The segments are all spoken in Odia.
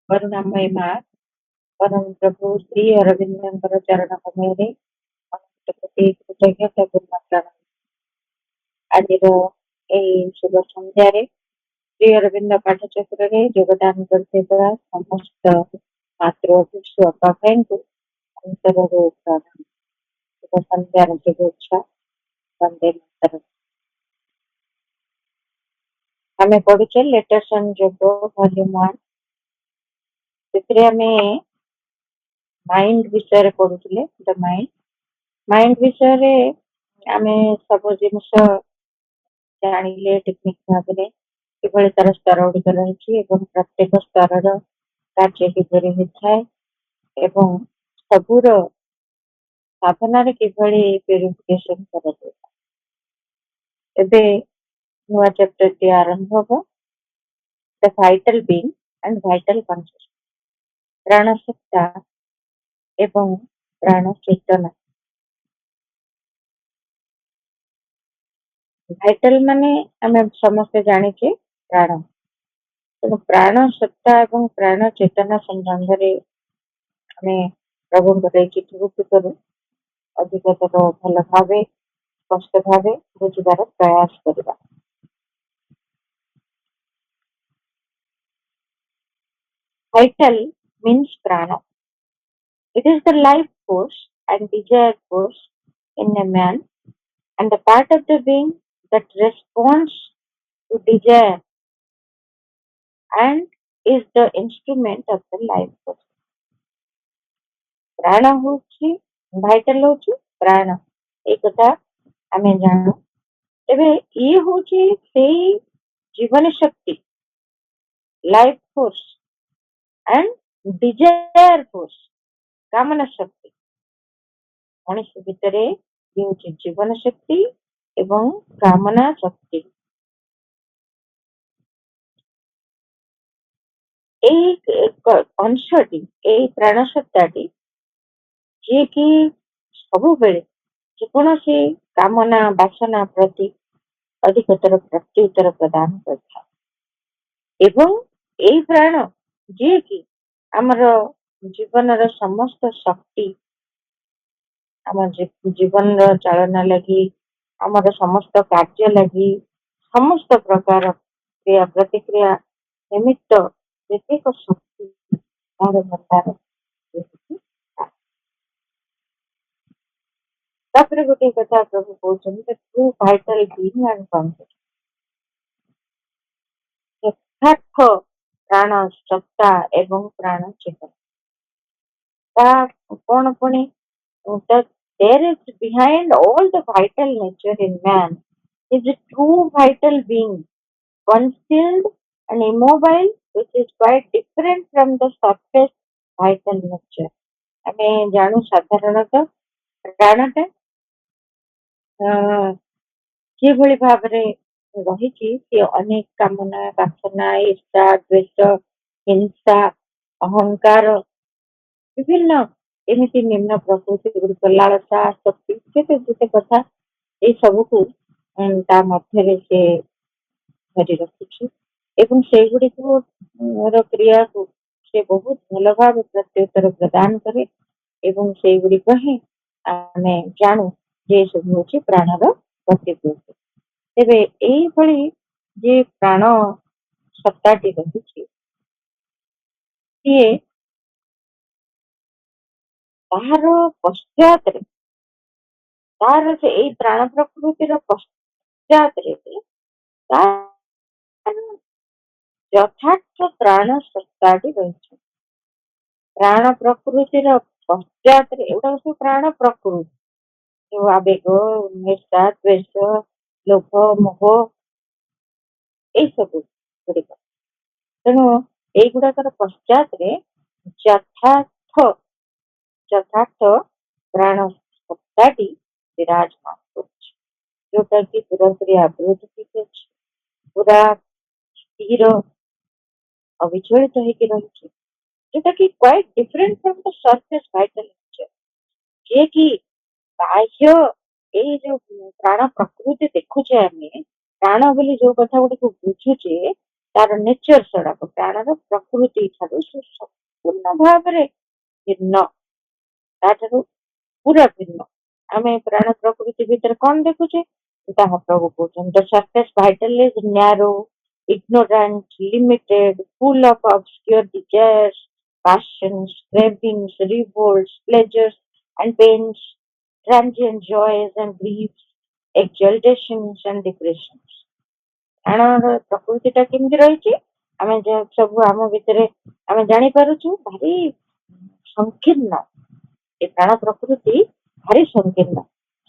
करुणामयी मां परम प्रभु श्री अरविंदर चरण कमल कृतज्ञता पूर्ण आज शुभ संध्यारे श्री अरविंद पाठचक्र योगदान करते समस्त मातृ अपाभाई को अंतर प्रणाम शुभ संध्यार शुभेच्छा वंदे मातरम। आम पढ़ुचे लेटर जोग वॉल्यूम 1 आम माइंड विषय पढ़ुले माइंड विषय आम सब जिनस जानिले टेक्निक भाव कि तार स्तर गुड़िक रही प्रत्येक स्तर कार्य किपरि होता है सबूर साधन प्यूरिफिकेशन कर नुआ चैप्टर टी आरंभ हम the vital being and vital consciousness प्राणसत्ता एवं प्राण चेतना। वाइटल माने आम समस्ते जाने प्राण तेणु प्राण सत्ता और प्राण चेतना संबंध में आम प्रभु चिठी करूँ अधिकतर भल भाव स्पष्ट भाव बुझार प्रयास करवा। Vital means prana. It is the life force and desire force in a man and the part of the being that responds to desire and is the instrument of the life force. प्राण होची भाइटल होची प्राण एक कथा आमे जानो तेबे ये होची सेही जीवन शक्ति life force and desire force कामना शक्ति मनुष्य भितर ये होची जीवन शक्ति एवं कामना शक्ति अंशटी प्राण सत्ताटी जी कि सब बेले जेकोसी कामना वासना प्रति अधिकतर प्रत्युत्तर प्रदान करता एवं यही प्राण जी कि आमर जीवन समस्त शक्ति आम जीवन चालना लगी आमर समस्त कार्य लगी समस्त प्रकार क्रिया प्रतिक्रिया निमित्त प्रत्येक शक्ति भंडार तापर गोटे कथा प्रभु कहते true vital being and conscious यथार्थ प्राण सत्ता एवं प्राण चेतना कौन पुणी there is behind all the vital nature in man is a true vital being concealed and immobile which is quite different from the surface vital nature आमे जानू साधारणतः प्राणटा कि भाव रही अनेक कामना वासना ईर्षा द्वेष हिंसा अहंकार विभिन्न एमती निम्न प्रकृति गुड़िक लालसा शक्ति केते कथा ये सब को मध्य से धरी रखी एवं से गुड़िक क्रिया को से बहुत भल भाव प्रत्युत्तर प्रदान करे एवं से गुड़िक ही आम जानू जे सब हूँ प्राणर प्रतिकृति तेरे यही जे प्राण सत्ताटी रही तार पश्चात तार से प्राण प्रकृतिर पश्चात यथार्थ प्राण सत्ताटी रही प्राण प्रकृतिर पश्चात एवं सब प्राण प्रकृति जो आवेग हिंसा द्वेष लोभ मोह ये सब गुड़िक तेणु युड़ाकर पश्चात यथार्थ यथार्थ प्राण सत्ताटी विराजमान जोटा कि पूरापूरी आवृत पूरा स्थिर अविचलित रही जोटा कि quite different from the surface vital nature जे कि बाह्य ये जो प्राण प्रकृति देखुचे आम प्राण बोली जो कथा गुड़ी बुझुचे ତାର ନେଚର ସେଗୁଡାକ ପ୍ରାଣର ପ୍ରକୃତି ଠାରୁ ସେ ସମ୍ପୂର୍ଣ୍ଣ ଭାବରେ ଭିନ୍ନ, ତାଠାରୁ ପୁରା ଭିନ୍ନ। ଆମେ ପ୍ରାଣ ପ୍ରକୃତି ଭିତରେ କଣ ଦେଖୁଛେ? ତାହା ପ୍ରଭୁ କହୁଛନ୍ତି, the surface vital is narrow, ignorant, limited, full of obscure desires, passions, cravings, revolts, pleasures and pains, transient joys and griefs, exaltations and depressions। ପ୍ରାଣର ପ୍ରକୃତିଟା କେମିତି ରହିଛି? ଆମେ ସବୁ ଆମ ଭିତରେ ଆମେ ଜାଣିପାରୁଛୁ, ଭାରି ସଂକୀର୍ଣ୍ଣ। ଏ ପ୍ରାଣ ପ୍ରକୃତି ଭାରି ସଂକୀର୍ଣ୍ଣ,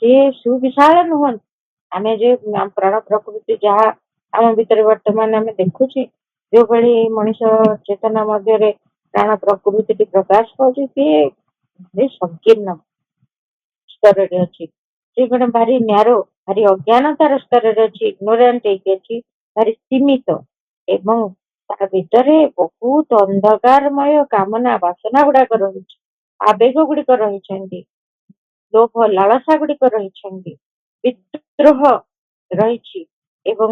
ସିଏ ସୁବିଶାଳ ନୁହନ୍ତି। ଆମେ ଯେ ପ୍ରାଣ ପ୍ରକୃତି ଯାହା ଆମ ଭିତରେ ବର୍ତ୍ତମାନ ଆମେ ଦେଖୁଛେ, ଯୋଉଭଳି ମଣିଷ ଚେତନା ମଧ୍ୟରେ ପ୍ରାଣ ପ୍ରକୃତିଟି ପ୍ରକାଶ ପାଉଛି, ସିଏ ଭାରି ସଂକୀର୍ଣ୍ଣ ସ୍ତରରେ ଅଛି। ସେ ଗୋଟେ ଭାରି ନ୍ୟାରୋ, ଭାରି ଅଜ୍ଞାନତାର ସ୍ତରରେ ଅଛି, ଇଗ୍ନୋରାଣ୍ଟ ହେଇକି ଅଛି, ଭାରି ସୀମିତ। ଏବଂ ତା ଭିତରେ ବହୁତ ଅନ୍ଧକାରମୟ କାମନା ବାସନା ଗୁଡାକ ରହିଛି, ଆବେଗ ଗୁଡିକ ରହିଛନ୍ତି, ଲୋଭ ଲାଳସା ଗୁଡିକ ରହିଛନ୍ତି, ବିଦ୍ରୋହ ରହିଛି, ଏବଂ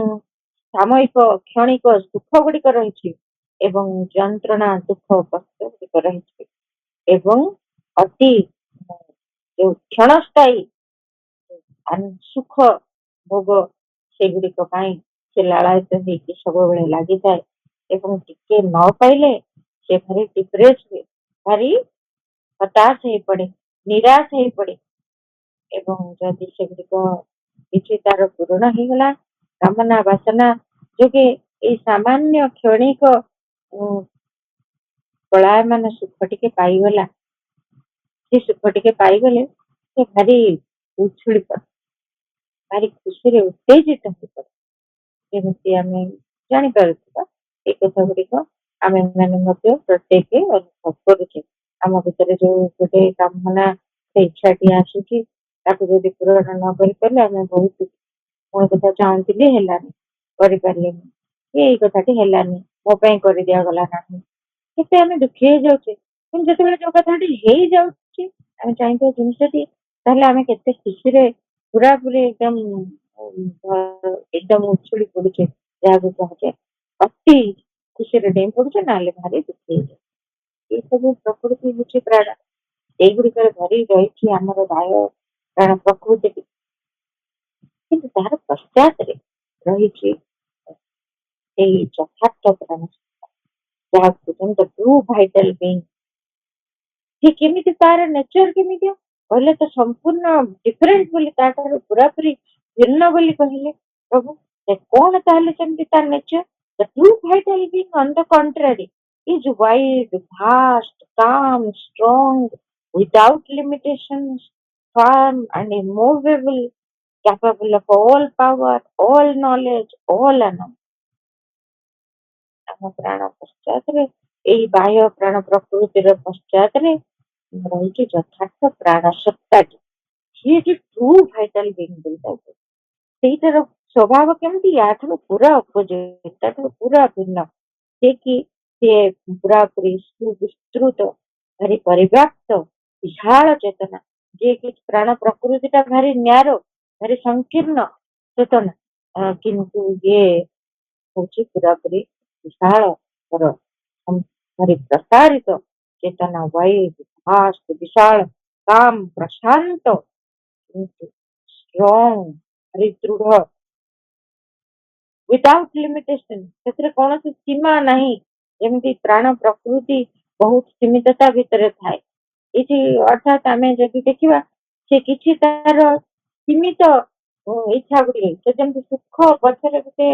ସାମୟିକ କ୍ଷଣିକ ସୁଖ ଗୁଡିକ ରହିଛି, ଏବଂ ଯନ୍ତ୍ରଣା ଦୁଃଖ କଷ୍ଟ ଗୁଡିକ ରହିଛି, ଏବଂ ଅତି ଯୋଉ କ୍ଷଣସ୍ଥାୟୀ ସୁଖ ଭୋଗ ସେଗୁଡିକ ପାଇଁ ସେ ଲାଳାୟିତ ହେଇକି ସବୁବେଳେ ଲାଗିଥାଏ। ଏବଂ ଟିକେ ନ ପାଇଲେ ସେ ଭାରି ଡିପ୍ରେସ ହୁଏ, ଭାରି ହତାଶ ହେଇପଡେ, ନିରାଶ ହେଇପଡେ। ଏବଂ ଯଦି ସେଗୁଡିକ କିଛି ତାର ପୂରଣ ହେଇଗଲା, କାମନା ବାସନା ଯୋଗେ ଏଇ ସାମାନ୍ୟ କ୍ଷଣିକ ପଳାୟମାନ ସୁଖ ଟିକେ ପାଇଗଲା, ସେ ସୁଖ ଟିକେ ପାଇଗଲେ ସେ ଭାରି ଉଛୁଳି ପଡେ, ଭାରି ଖୁସିରେ ଉତ୍ତେଜିତ ହେଇପଡେ। ଯେମିତି ଆମେ ଜାଣିପାରୁଥିବା ଏଇ କଥା ଗୁଡିକ ଆମେ ମାନେ ମଧ୍ୟ ପ୍ରତ୍ୟେକ ଅନୁଭବ କରୁଛେ। ଆମ ଭିତରେ ଯୋଉ ଗୋଟେ କାମନା ସେ ଇଚ୍ଛାଟି ଆସୁଛି, ତାକୁ ଯଦି ପୂରଣ ନ କରିପାରିଲେ ଆମେ ବହୁତ, ମୁଁ ଏ କଥା ଚାହୁଁଥିଲି ହେଲାନି, କରିପାରିଲିନି, ଏଇ କଥାଟି ହେଲାନି, ମୋ ପାଇଁ କରିଦିଆଗଲା ନାହିଁ, କେତେ ଆମେ ଦୁଃଖୀ ହେଇଯାଉଛେ। କିନ୍ତୁ ଯେତେବେଳେ ଯୋଉ କଥାଟି ହେଇଯାଉଛି, ଆମେ ଚାହିଁଥିବା ଜିନିଷଟି, ତାହେଲେ ଆମେ କେତେ ଖୁସିରେ ପୁରାପୁରି ଏକଦମ ଉଛୁଳି ପଡୁଛେ, ଯାହାକୁ କୁହାଯାଏ ଅତି ଖୁସିରେ ଡେଇଁ ପଡୁଛେ, ନହେଲେ ଭାରି ଦୁଃଖୀ ହେଇଯାଏ। ଏଇ ସବୁ ପ୍ରକୃତି ହଉଛି ପ୍ରାଣ, ଏଇଗୁଡିକରେ ଭରି ରହିଛି ଆମର ବାହ୍ୟ ପ୍ରାଣ ପ୍ରକୃତିଟି। କିନ୍ତୁ ତାହାର ପଶ୍ଚାତରେ ରହିଛି ଏଇ ଯଥାର୍ଥ ପ୍ରାଣ, ଯାହାକୁ କହୁଛନ୍ତି ଟ୍ରୁ ଭାଇଟାଲ ବିଙ୍ଗ। ସେ କେମିତି, ତାର ନେଚର କେମିତି କହିଲେ ତ ସମ୍ପୂର୍ଣ୍ଣ ଡିଫରେଣ୍ଟ ବୋଲି, ତାଠାରୁ ପୁରାପୁରି ଭିନ୍ନ ବୋଲି କହିଲେ ପ୍ରଭୁ। କଣ ତାହେଲେ ସେମିତି ତାର nature? The true vital being on the contrary is wide, vast, calm, strong, without limitations, firm and immovable, capable of all power, all knowledge, all unknown। ଆମ ପ୍ରାଣ ପଶ୍ଚାତରେ, ଏଇ ବାହ୍ୟ ପ୍ରାଣ ପ୍ରକୃତିର ପଶ୍ଚାତରେ ରହିଛି ଯଥାର୍ଥ ପ୍ରାଣ ସତ୍ତାଟି। ସିଏ ଯେ ଟ୍ରୁ ଭାଇଟାଲ ବିଙ୍ଗ ବୋଲି ତାକୁ, ସେଇଟାର ସ୍ୱଭାବ କେମିତି? ୟାଠାରୁ ପୁରା ଅପୋଜିଟ, ତାଠାରୁ ପୁରା ଭିନ୍ନ। ସେ କି ସିଏ ପୁରାପୁରି ସୁବିସ୍ତୃତ, ଭାରି ପରିବ୍ୟାପ୍ତ, ବିଶାଳ ଚେତନା, ଯିଏକି ପ୍ରାଣ ପ୍ରକୃତିଟା ଭାରି ନ୍ୟାରୋ, ଭାରି ସଂକୀର୍ଣ୍ଣ ଚେତନା, କିନ୍ତୁ ଇଏ ହଉଛି ପୁରାପୁରି ବିଶାଳ, ଭାରି ପ୍ରସାରିତ ଚେତନା, ୱାଇଡ, ଭାଷ୍ଟ, ବିଶାଳ, କାମ, ପ୍ରଶାନ୍ତ, ଷ୍ଟ୍ରଙ୍ଗ, ଭାରି ଦୃଢ, ୱିଦାଉଟ୍ ଲିମିଟେସନ, ସେଥିରେ କୌଣସି ସୀମା ନାହିଁ। ଯେମିତି ପ୍ରାଣ ପ୍ରକୃତି ବହୁତ ସୀମିତତା ଭିତରେ ଥାଏ, ଏଇଠି ଅର୍ଥାତ୍ ଆମେ ଯଦି ଦେଖିବା, ସେ କିଛି ତାର ସୀମିତ ଇଚ୍ଛା ଗୁଡିଏ, ସେ ଯେମିତି ସୁଖ ପଛରେ ଗୋଟେ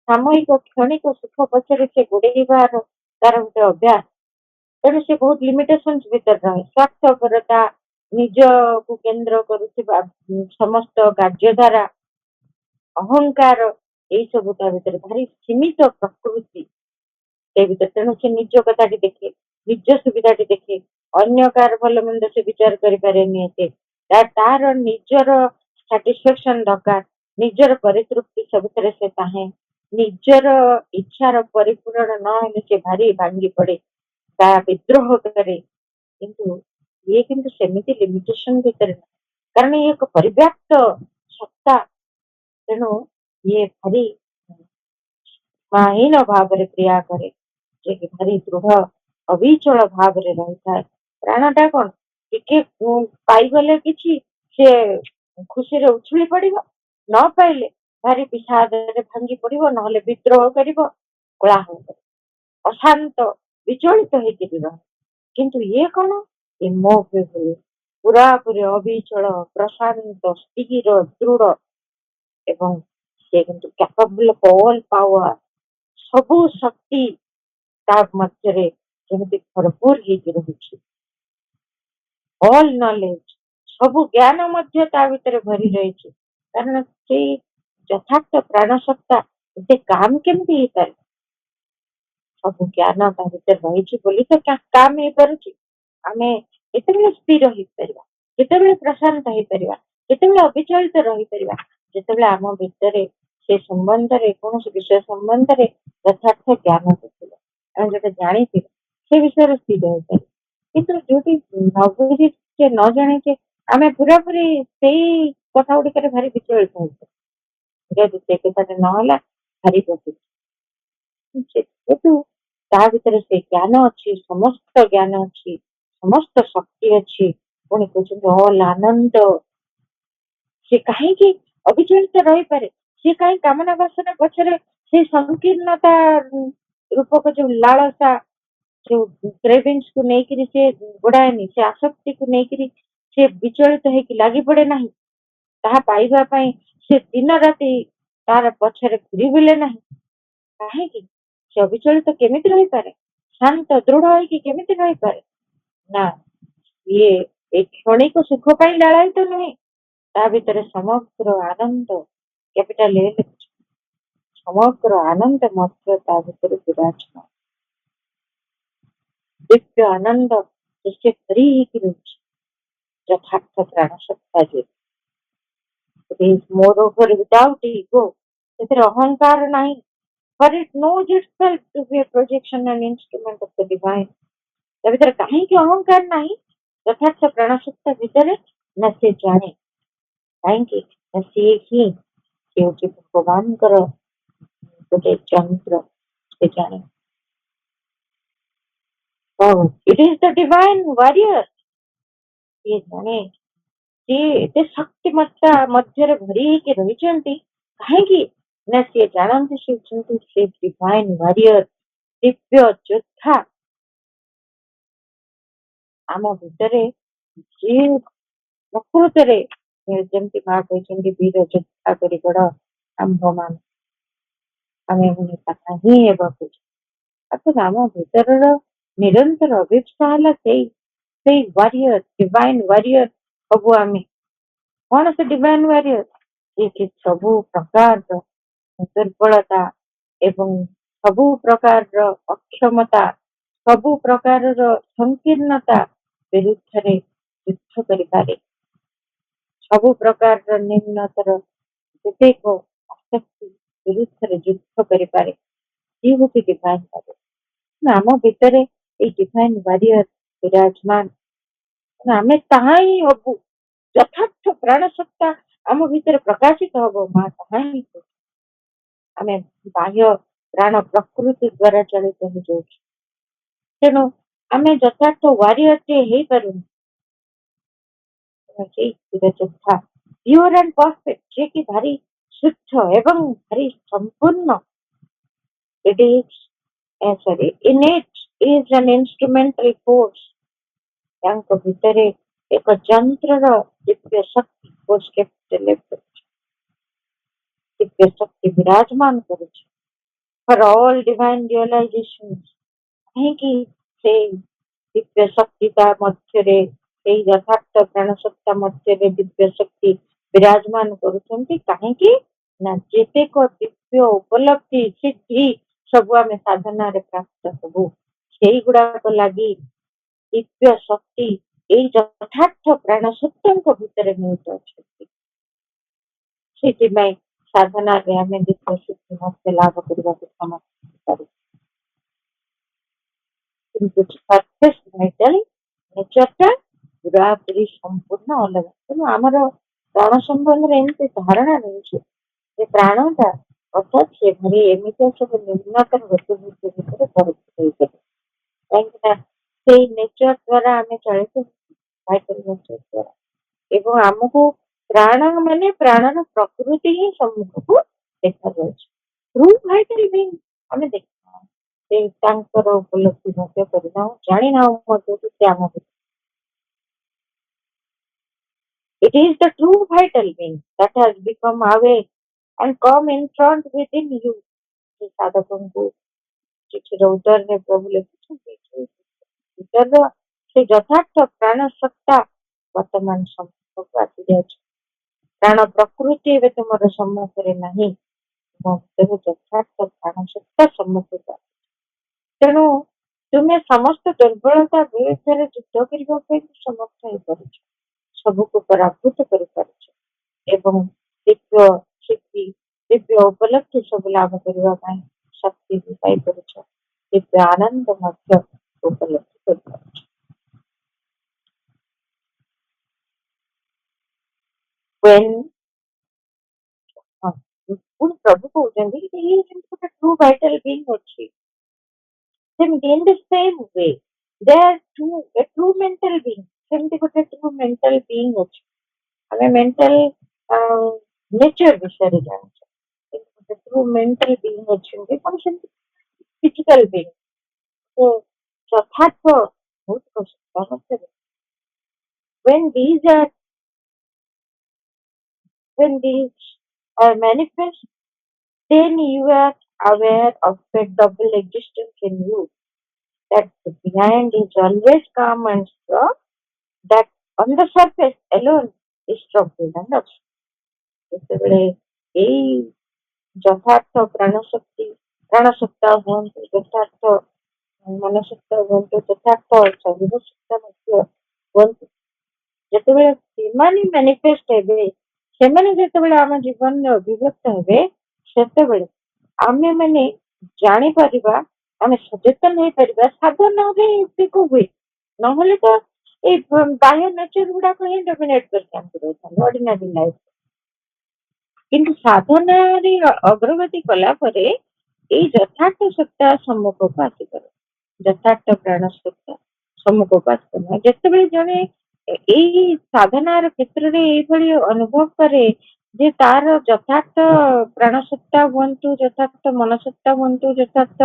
ସାମୟିକ କ୍ଷଣିକ ସୁଖ ପଛରେ ସେ ଗୋଡେଇବାର ତାର ଗୋଟେ ଅଭ୍ୟାସ, ତେଣୁ ସେ ବହୁତ ଲିମିଟେସନ ଭିତରେ ରହେ। ସ୍ୱାର୍ଥପରତା, ନିଜକୁ କେନ୍ଦ୍ର କରୁଥିବା ସମସ୍ତ କାର୍ଯ୍ୟ ଦ୍ୱାରା ଅହଙ୍କାର, ଏଇ ସବୁ ତା ଭିତରେ ଭାରି ସୀମିତ ପ୍ରକୃତି ସେ ଭିତରେ। ତେଣୁ ସେ ନିଜ କଥାଟି ଦେଖେ, ନିଜ ସୁବିଧାଟି ଦେଖେ, ଅନ୍ୟ କାହାର ଭଲ ମନ୍ଦ ସେ ବିଚାର କରିପାରେନି ଏତେ। ତାର ନିଜର ସାଟିସ୍ଫାକ୍ସନ ଦରକାର, ନିଜର ପରିତୃପ୍ତି ସବୁଥିରେ ସେ ଚାହେଁ, ନିଜର ଇଚ୍ଛାର ପରିପୂରଣ ନହେଲେ ସେ ଭାରି ଭାଙ୍ଗି ପଡେ, ତା ବିଦ୍ରୋହ କରେ। କିନ୍ତୁ ଇଏ କିନ୍ତୁ ସେମିତି ଲିମିଟେସନ ଭିତରେ ନାହିଁ, କାରଣ ଇଏ ଏକ ପରିବ୍ୟାପ୍ତ ସତ୍ତା। ତେଣୁ ଇଏ ଭାରି ମାହୀନ ଭାବରେ କ୍ରିୟା କରେ, ଯେ କି ଭାରି ଦୃଢ ଅବିଚଳ ଭାବରେ ରହିଥାଏ। ପ୍ରାଣଟା କଣ ଟିକେ ପାଇଗଲେ କିଛି ସେ ଖୁସିରେ ଉଛୁଳି ପଡିବ, ନ ପାଇଲେ ଭାରି ବିଷାଦରେ ଭାଙ୍ଗି ପଡିବ, ନହେଲେ ବିଦ୍ରୋହ କରିବ, କୋଳାହଳ କରିବ, ଅଶାନ୍ତ ବିଚଳିତ ହେଇକି ରହେ। କିନ୍ତୁ ଇଏ କଣ ଇମୋଭେବଲ, ପୁରାପୁରି ଅବିଚଳ, ପ୍ରଶାନ୍ତ, ସ୍ଥିର, ଦୃଢ, ଏବଂ ସେ କିନ୍ତୁ କ୍ୟାପାବଲ ଅଫ ଅଲ୍ ପାୱାର, ସବୁ ଶକ୍ତି ତା ମଧ୍ୟରେ ଯେମିତି ଭରପୁର ହେଇକି ରହୁଛି। ଅଲ୍ ନଲେଜ, ସବୁ ଜ୍ଞାନ ମଧ୍ୟ ତା ଭିତରେ ଭରି ରହିଛି। କାରଣ ସେଇ ଯଥାର୍ଥ ପ୍ରାଣ ସତ୍ତା ଏତେ କାମ କେମିତି ହେଇପାରେ? ସବୁ ଜ୍ଞାନ ତା ଭିତରେ ରହିଛି ବୋଲି ତ କାମ ହେଇପାରୁଛି। ଆମେ କେତେବେଳେ ସ୍ଥିର ହେଇପାରିବା, କେତେବେଳେ ପ୍ରଶାନ୍ତ ହେଇପାରିବା, କେତେବେଳେ ଅବିଚଳିତ ରହିପାରିବା, ଯେତେବେଳେ ଆମ ଭିତରେ ସେ ସମ୍ବନ୍ଧରେ, କୌଣସି ବିଷୟ ସମ୍ବନ୍ଧରେ ଯଥାର୍ଥ ଜ୍ଞାନ ଥିବ, ଆମେ ଯୋଉଟା ଜାଣିଥିବେ ସେ ବିଷୟରେ ସ୍ଥିର ହେଇପାରିବା। କିନ୍ତୁ ଯୋଉଠି ନ ବୁଝିଛେ, ନ ଜାଣିଛେ, ଆମେ ପୁରାପୁରି ସେଇ କଥା ଗୁଡିକରେ ଭାରି ବିଚଳିତ ହେଇଛେ। ଯଦି ସେ କଥାଟା ନହେଲା ଭାରି ବସିଛି, ଯେହେତୁ ତା ଭିତରେ ସେ ଜ୍ଞାନ ଅଛି, ସମସ୍ତ ଜ୍ଞାନ ଅଛି, ସମସ୍ତ ଶକ୍ତି ଅଛି, ପୁଣି କହୁଛନ୍ତି ଅଲ୍ ଆନନ୍ଦ, ସେ କାହିଁକି ଅବିଚଳିତ ରହିପାରେ? ସେ କାହିଁ କାମନା ବାସନା ପଛରେ ସେ ସଂକୀର୍ଣ୍ଣତା ରୂପକ ଯୋଉ ଲାଳସା, ଯୋଉ କ୍ରେଭିଂସକୁ ନେଇକିରି ସେ ଗୋଡାଏନି, ସେ ଆସକ୍ତିକୁ ନେଇକିରି ସେ ବିଚଳିତ ହେଇକି ଲାଗି ପଡେ ନାହିଁ, ତାହା ପାଇବା ପାଇଁ ସେ ଦିନ ରାତି ତାର ପଛରେ ଘୁରି ବୁଲେ ନାହିଁ। କାହିଁକି? ସେ ଅବିଚଳିତ କେମିତି ରହିପାରେ? ଶାନ୍ତ ଦୃଢ ହେଇକି କେମିତି ରହିପାରେ? ନା, ଇଏ ଏଇ କ୍ଷଣିକ ସୁଖ ପାଇଁ ଲାଳାୟିତ ନୁହେଁ, ତା ଭିତରେ ସମଗ୍ର ଆନନ୍ଦ, କ୍ୟାପିଟାଲ ଏ ଲେଖୁଛି, ସମଗ୍ର ଆନନ୍ଦ ମଧ୍ୟ ତା ଭିତରେ ବିରାଜମାନ, ଦିବ୍ୟ ଆନନ୍ଦ ସେ ଭରି ହେଇକି ରହୁଛି। ଯଥାର୍ଥ ପ୍ରାଣ ସତ୍ତା ଯେ ମୋରୋଭର ୱିଦାଉଟ୍ ଇଗୋ, ସେଥିରେ ଅହଙ୍କାର ନାହିଁ। For it knows itself to be a projection and instrument of the divine. ତା ଭିତରେ କାହିଁକି ଅହଙ୍କାର ନାହିଁ? ଯଥାର୍ଥ ପ୍ରାଣ ସତ୍ତା ଭିତରେ ନା ସେ ଜାଣେ, କାହିଁକି ନା ସିଏ ହିଁ ସେ ହଉଛି ଭଗବାନଙ୍କର ଗୋଟେ ଯନ୍ତ୍ର, ସେ ଜାଣେ। It is the divine warrior, ସିଏ ଜାଣେ, ସିଏ ଏତେ ଶକ୍ତିମତ୍ତା ମଧ୍ୟରେ ଭରି ହେଇକି ରହିଛନ୍ତି। କାହିଁକି ନା ସିଏ ଜାଣନ୍ତି ସେ ହଉଛନ୍ତି ସେ ଡିଭାଇନ ୱାରିୟର, ଦିବ୍ୟ ଯୋଦ୍ଧା। ଆମ ଭିତରେ ଯିଏ ପ୍ରକୃତରେ ଯେମିତି ମା କହିଛନ୍ତି ବୀର ଯୋଦ୍ଧା କରି ବଡ ଆମ୍ଭମାନ, ଆମେ ତାହା ହିଁ ହେବାକୁ। ଅର୍ଥାତ୍ ଆମ ଭିତରର ନିରନ୍ତର ଅଭିପ୍ସା ହେଲା ସେଇ ସେଇ ୱାରିୟର, ଡିଭାଇନ ୱାରିୟର ସବୁ ଆମେ। କଣ ସେ ଡିଭାଇନ ୱାରିୟର? ଯିଏକି ସବୁ ପ୍ରକାରର ଦୁର୍ବଳତା ଏବଂ ସବୁ ପ୍ରକାରର ଅକ୍ଷମତା, ସବୁ ପ୍ରକାରର ସଂକୀର୍ଣ୍ଣତା ବିରୁଦ୍ଧରେ ଯୁଦ୍ଧ କରିପାରେ, ସବୁ ପ୍ରକାରର ନିମ୍ନତର ବିବେକ ଆସକ୍ତି ବିରୁଦ୍ଧରେ ଯୁଦ୍ଧ କରିପାରେ। ସିଏ ହଉଛି ଡିଭାଇନ ୱାରିୟର। ଆମ ଭିତରେ ଏଇ ଡିଭାଇନ ୱାରିୟର ବିରାଜମାନ, ଆମେ ତାହା ହିଁ ହବୁ। ଯଥାର୍ଥ ପ୍ରାଣ ସତ୍ତା ଆମ ଭିତରେ ପ୍ରକାଶିତ ହବ, ମା ତାହା ହିଁ ହବ। ଆମେ ବାହ୍ୟ ପ୍ରାଣ ପ୍ରକୃତି ଦ୍ଵାରା ଚାଳିତ ହେଇଯାଉଛୁ, ତେଣୁ ଆମେ ଯଥାର୍ଥ ୱାରିୟରଟିଏ ହେଇପାରୁନୁ। ସେଇ ଯୋଦ୍ଧା ପିଓର ଆଣ୍ଡ ପରଫେକ୍ଟ, ଯିଏକି ଭାରି ଶୁଦ୍ଧ ଏବଂ ଭାରି ସମ୍ପୂର୍ଣ୍ଣ। It innate is an instrumental force. ତାଙ୍କ ଭିତରେ ଏକ ଯନ୍ତ୍ରର ଦିବ୍ୟ ଶକ୍ତି, ଦିବ୍ୟ ଶକ୍ତି ବିରାଜମାନ କରୁଛି। For all divine realizations, କାହିଁକି ସେଇ ଦିବ୍ୟ ଶକ୍ତି ତା ମଧ୍ୟରେ, ସେଇ ଯଥାର୍ଥ ପ୍ରାଣ ସତ୍ତା ମଧ୍ୟରେ ଦିବ୍ୟ ଶକ୍ତି ବିରାଜମାନ କରୁଛନ୍ତି? କାହିଁକି ନା ଯେତେକ ଦିବ୍ୟ ଉପଲବ୍ଧି ସିଦ୍ଧି ସବୁ ଆମେ ସାଧନାରେ ପ୍ରାପ୍ତ ହବୁ, ସେଇଗୁଡାକ ଲାଗି ଦିବ୍ୟ ଶକ୍ତି ଏଇ ଯଥାର୍ଥ ପ୍ରାଣ ସତ୍ତାଙ୍କ ଭିତରେ ନିହିତ ଅଛନ୍ତି। ସେଥିପାଇଁ ସାଧନାରେ ଆମେ ଦିବ୍ୟ ଶକ୍ତି ମଧ୍ୟ ଲାଭ କରିବାକୁ ସମସ୍ତ ପାରୁ। କିନ୍ତୁ ସର୍ଫେସ୍ ଭାଇଟାଲି ନେଚରଟା ପୁରାପୁରି ସମ୍ପୂର୍ଣ୍ଣ ଅଲଗା। ତେଣୁ ଆମର ପ୍ରାଣ ସମ୍ବନ୍ଧରେ ଏମିତି ଧାରଣା ରହୁଛି ଯେ ପ୍ରାଣଟା ଅର୍ଥାତ୍ ସେ ଭାରି ଏମିତିଆ ସବୁ ନିମ୍ନତର ଗତିବିଧି ଭିତରେ ପରିଚିତ ହେଇଗଲେ। କାହିଁକି ନା ସେଇ ନେଚର ଦ୍ଵାରା ଆମେ ଚଳିତ ଭାଇଟାଲ ନେଚର ଦ୍ଵାରା ଏବଂ ଆମକୁ ପ୍ରାଣ ମାନେ ପ୍ରାଣର ପ୍ରକୃତି ହିଁ ସମ୍ମୁଖକୁ ଦେଖାଯାଉଛି। ଟ୍ରୁ ଭାଇଟାଲ ବିଂ ଆମେ ଦେଖିନାହୁଁ, ସେ ତାଙ୍କର ଉପଲବ୍ଧି ମଧ୍ୟ କରିନାହୁଁ, ଜାଣିନାହୁଁ ମଧ୍ୟ ଯେ ସେ ଆମ ଭିତରେ। It is the true vital being that has become awake and come in front within you। ସେ ସାଧକଙ୍କୁ ଚିଠିର ଉତ୍ତରରେ ପ୍ରଭୁ ଲେଖିଛନ୍ତି ଯେ ଭିତରର ସେ ଯଥାର୍ଥ ପ୍ରାଣ ସତ୍ତା ବର୍ତ୍ତମାନ ସମ୍ମୁଖକୁ ଆସିଯାଉଛି। ପ୍ରାଣ ପ୍ରକୃତି ଏବେ ତୁମର ସମ୍ମୁଖରେ ନାହିଁ, ତୁମ ଭିତରୁ ଯଥାର୍ଥ ପ୍ରାଣ ସତ୍ତା ସମ୍ମୁଖକୁ ଆସୁଛି। ତେଣୁ ତୁମେ ସମସ୍ତ ଦୁର୍ବଳତା ବିରୁଦ୍ଧରେ ଯୁଦ୍ଧ କରିବା ପାଇଁ ସମର୍ଥ ହେଇପାରୁଛ, ସବୁକୁ ପରାଭୂତ କରିପାରୁଛ ଏବଂ ଦିବ୍ୟ ସିଦ୍ଧି ଦିବ୍ୟ ଉପଲବ୍ଧି ସବୁ ଲାଭ କରିବା ପାଇଁ ଶକ୍ତି ବି ପାଇପାରୁଛ, ଦିବ୍ୟ ଆନନ୍ଦ ମଧ୍ୟ ଉପଲବ୍ଧି କରିପାରୁଛ। When ହଁ, ପୁଣି ପ୍ରଭୁ କହୁଛନ୍ତି ଯେ ଇଏ ଯେମିତି ଗୋଟେ ଟ୍ରୁ ଭାଇଟାଲ ବିଂ ଅଛି, ସେମିତି in the same way there too a true mental being, ସେମିତି ଗୋଟେ true mental being ଅଛି। ଆମେ ମେଣ୍ଟାଲ ନେଚର ବିଷୟରେ ଜାଣିଛେ, ଗୋଟେ true mental being ଅଛନ୍ତି କଣ ସେମିତି ଫିଜିକାଲ ବିଂ, ତ ଯଥାର୍ଥ ଭୌତିକ ସତ୍ତା ମଧ୍ୟରେ when these are when these are manifest, then you are aware of a double existence in you, that the behind is always calm and strong, that on the surface alone is troubled and upset। ଯେତେବେଳେ ଏଇ ଯଥାର୍ଥ ପ୍ରାଣସତ୍ତା ହୁଅନ୍ତୁ, ଯଥାର୍ଥ ମନସତ୍ତା ହୁଅନ୍ତୁ, ଯଥାର୍ଥ ଶରୀର ସତ୍ତା ମଧ୍ୟ ହୁଅନ୍ତୁ, ଯେତେବେଳେ ସେମାନେ ମ୍ୟାନିଫେଷ୍ଟ ହେବେ, ସେମାନେ ଯେତେବେଳେ ଆମ ଜୀବନରେ ଅଭିବ୍ୟକ୍ତ ହେବେ, ସେତେବେଳେ ଆମେ ମାନେ ଜାଣିପାରିବା, ଆମେ ସଚେତନ ହେଇପାରିବା। ସାଧନାରେ ଏତିକି ହୁଏ, ନହେଲେ ତ ଏଇ ବାହ୍ୟ ନେଚର ଗୁଡାକ ହିଁ ଡୋମିନେଟ କରିକି ଆମକୁ ରହିଥାନ୍ତି ଅର୍ଡିନାରୀ ଲାଇଫ। କିନ୍ତୁ ସାଧନାରେ ଅଗ୍ରଗତି କଲା ପରେ ଏଇ ଯଥାର୍ଥ ସତ୍ତା ସମ୍ମୁଖକୁ ଆସିପାରେ, ଯଥାର୍ଥ ପ୍ରାଣ ସତ୍ତା ସମ୍ମୁଖକୁ ଆସିପାରେ। ଯେତେବେଳେ ଜଣେ ଏଇ ସାଧନାର କ୍ଷେତ୍ରରେ ଏଇଭଳି ଅନୁଭବ କରେ ଯେ ତାର ଯଥାର୍ଥ ପ୍ରାଣ ସତ୍ତା ହୁଅନ୍ତୁ, ଯଥାର୍ଥ ମନସତ୍ତା ହୁଅନ୍ତୁ, ଯଥାର୍ଥ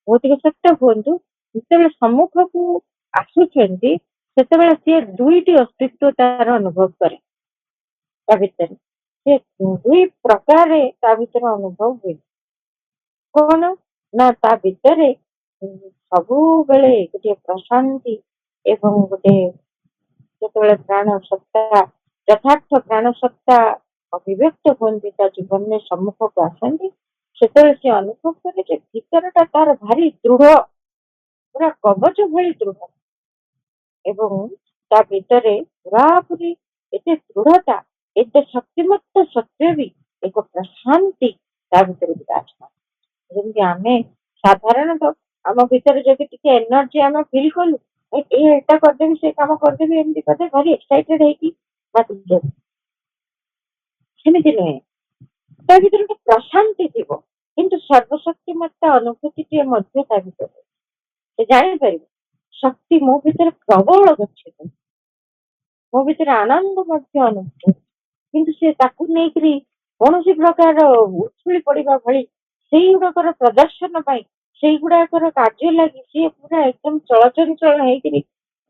ଭୌତିକ ସତ୍ତା ହୁଅନ୍ତୁ, ଯେତେବେଳେ ସମ୍ମୁଖକୁ ଆସୁଛନ୍ତି ସେତେବେଳେ ସିଏ ଦୁଇଟି ଅସ୍ତିତ୍ୱ ତାର ଅନୁଭବ କରେ ତା ଭିତରେ। ସେ ଦୁଇ ପ୍ରକାରରେ ତା ଭିତରେ ଅନୁଭବ ହୁଏ। କଣ ନା ତା ଭିତରେ ସବୁବେଳେ ଗୋଟିଏ ପ୍ରଶାନ୍ତି ଏବଂ ଗୋଟେ ଯେତେବେଳେ ପ୍ରାଣ ସତ୍ତା ଯଥାର୍ଥ ପ୍ରାଣ ସତ୍ତା ଅଭିବ୍ୟକ୍ତ ହୁଅନ୍ତି, ତା ଜୀବନରେ ସମ୍ମୁଖକୁ ଆସନ୍ତି, ସେତେବେଳେ ସେ ଅନୁଭବ କରେ ଯେ ଭିତରଟା ତାର ଭାରି ଦୃଢ, ପୁରା କବଚ ଭଳି ଦୃଢ ଏବଂ ତା ଭିତରେ ପୁରାପୁରି ଏତେ ଦୃଢତା, ଏତେ ଶକ୍ତିମତ୍ତ ସତ୍ୟ ବି ଏକ ପ୍ରଶାନ୍ତି ତା ଭିତରେ ବିରାଜ କରେ। ଯେମିତି ଆମେ ସାଧାରଣତଃ ଆମ ଭିତରେ ଯଦି ଟିକେ ଏନର୍ଜି ଆମେ ଫିଲ୍ କଲୁ, ଏଇଟା କରିଦେବି, ସେ କାମ କରିଦେବି, ଏମିତି କରିଦେବି, ଭାରି ଏକ୍ସାଇଟେଡ ହେଇକି ବାକି ସେମିତି ନୁହେଁ, ତା ଭିତରେ ଗୋଟେ ପ୍ରଶାନ୍ତି ଥିବ, କିନ୍ତୁ ସର୍ବଶକ୍ତିମତ୍ତା ଅନୁଭୂତିଟିଏ ମଧ୍ୟ ତା ଭିତରେ। ସେ ଜାଣିପାରିବ ଶକ୍ତି ମୋ ଭିତରେ ପ୍ରବଳ ଗଚ୍ଛିତ, ମୋ ଭିତରେ ଆନନ୍ଦ ମଧ୍ୟ ଅନୁଭୂତ, କିନ୍ତୁ ସେ ତାକୁ ନେଇକରି କୌଣସି ପ୍ରକାର ଉଛୁଳି ପଡିବା ଭଳି ସେଇଗୁଡାକର ପ୍ରଦର୍ଶନ ପାଇଁ, ସେଇଗୁଡାକର କାର୍ଯ୍ୟ ଲାଗି ସିଏ ପୁରା ଏକଦମ ଚଳଚଞ୍ଚଳ ହେଇକିରି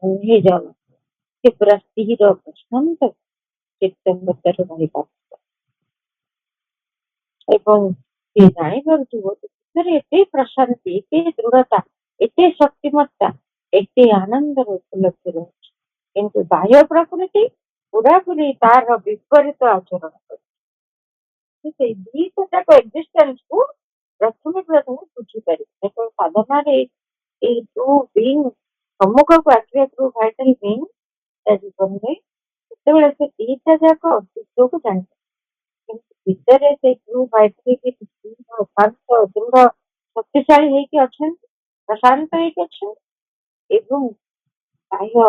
ହେଇଯାଉ, ସେ ପୁରା ସ୍ଥିର ପ୍ରଶାନ୍ତ ଚିତ୍ତ ଭିତରେ ରହିପାରୁଥିବ ଏବଂ ସେ ଜାଣିପାରୁଥିବ ଭିତରେ ଏତେ ପ୍ରଶାନ୍ତି, ଏତେ ଦୃଢତା, ଏତେ ଶକ୍ତିମତ୍ତା, ଏତେ ଆନନ୍ଦର ଉପଲବ୍ଧି ରହୁଛି, କିନ୍ତୁ ବାହ୍ୟ ପ୍ରକୃତି ପୁରାପୁରି ତାର ବିପରୀତ ଆଚରଣ କରୁଛି। ସେଇ ଦିଟା ଯାକ ଏକ୍ଜିଷ୍ଟେନ୍ସକୁ ପ୍ରଥମେ ବୁଝିପାରିବେ। ଯେତେବେଳେ ସାଧନାରେ ଏଇ ଟ୍ରୁ ବିଂ ସମ୍ମୁଖକୁ ଆସିବେ, ଟ୍ରୁ ଭାଇଟାଲ ବିଂ ତା ଜୀବନରେ, ସେତେବେଳେ ସେ ଦିଟା ଯାକ ଅସ୍ତିତ୍ୱକୁ ଜାଣିପାରିବେ। କିନ୍ତୁ ଭିତରେ ସେ ଟ୍ରୁ ଭାଇଟାଲ ଶାନ୍ତ ଦୃଢ ଶକ୍ତିଶାଳୀ ହେଇକି ଅଛନ୍ତି, ପ୍ରଶାନ୍ତ ହେଇକି ଅଛନ୍ତି ଏବଂ ବାହ୍ୟ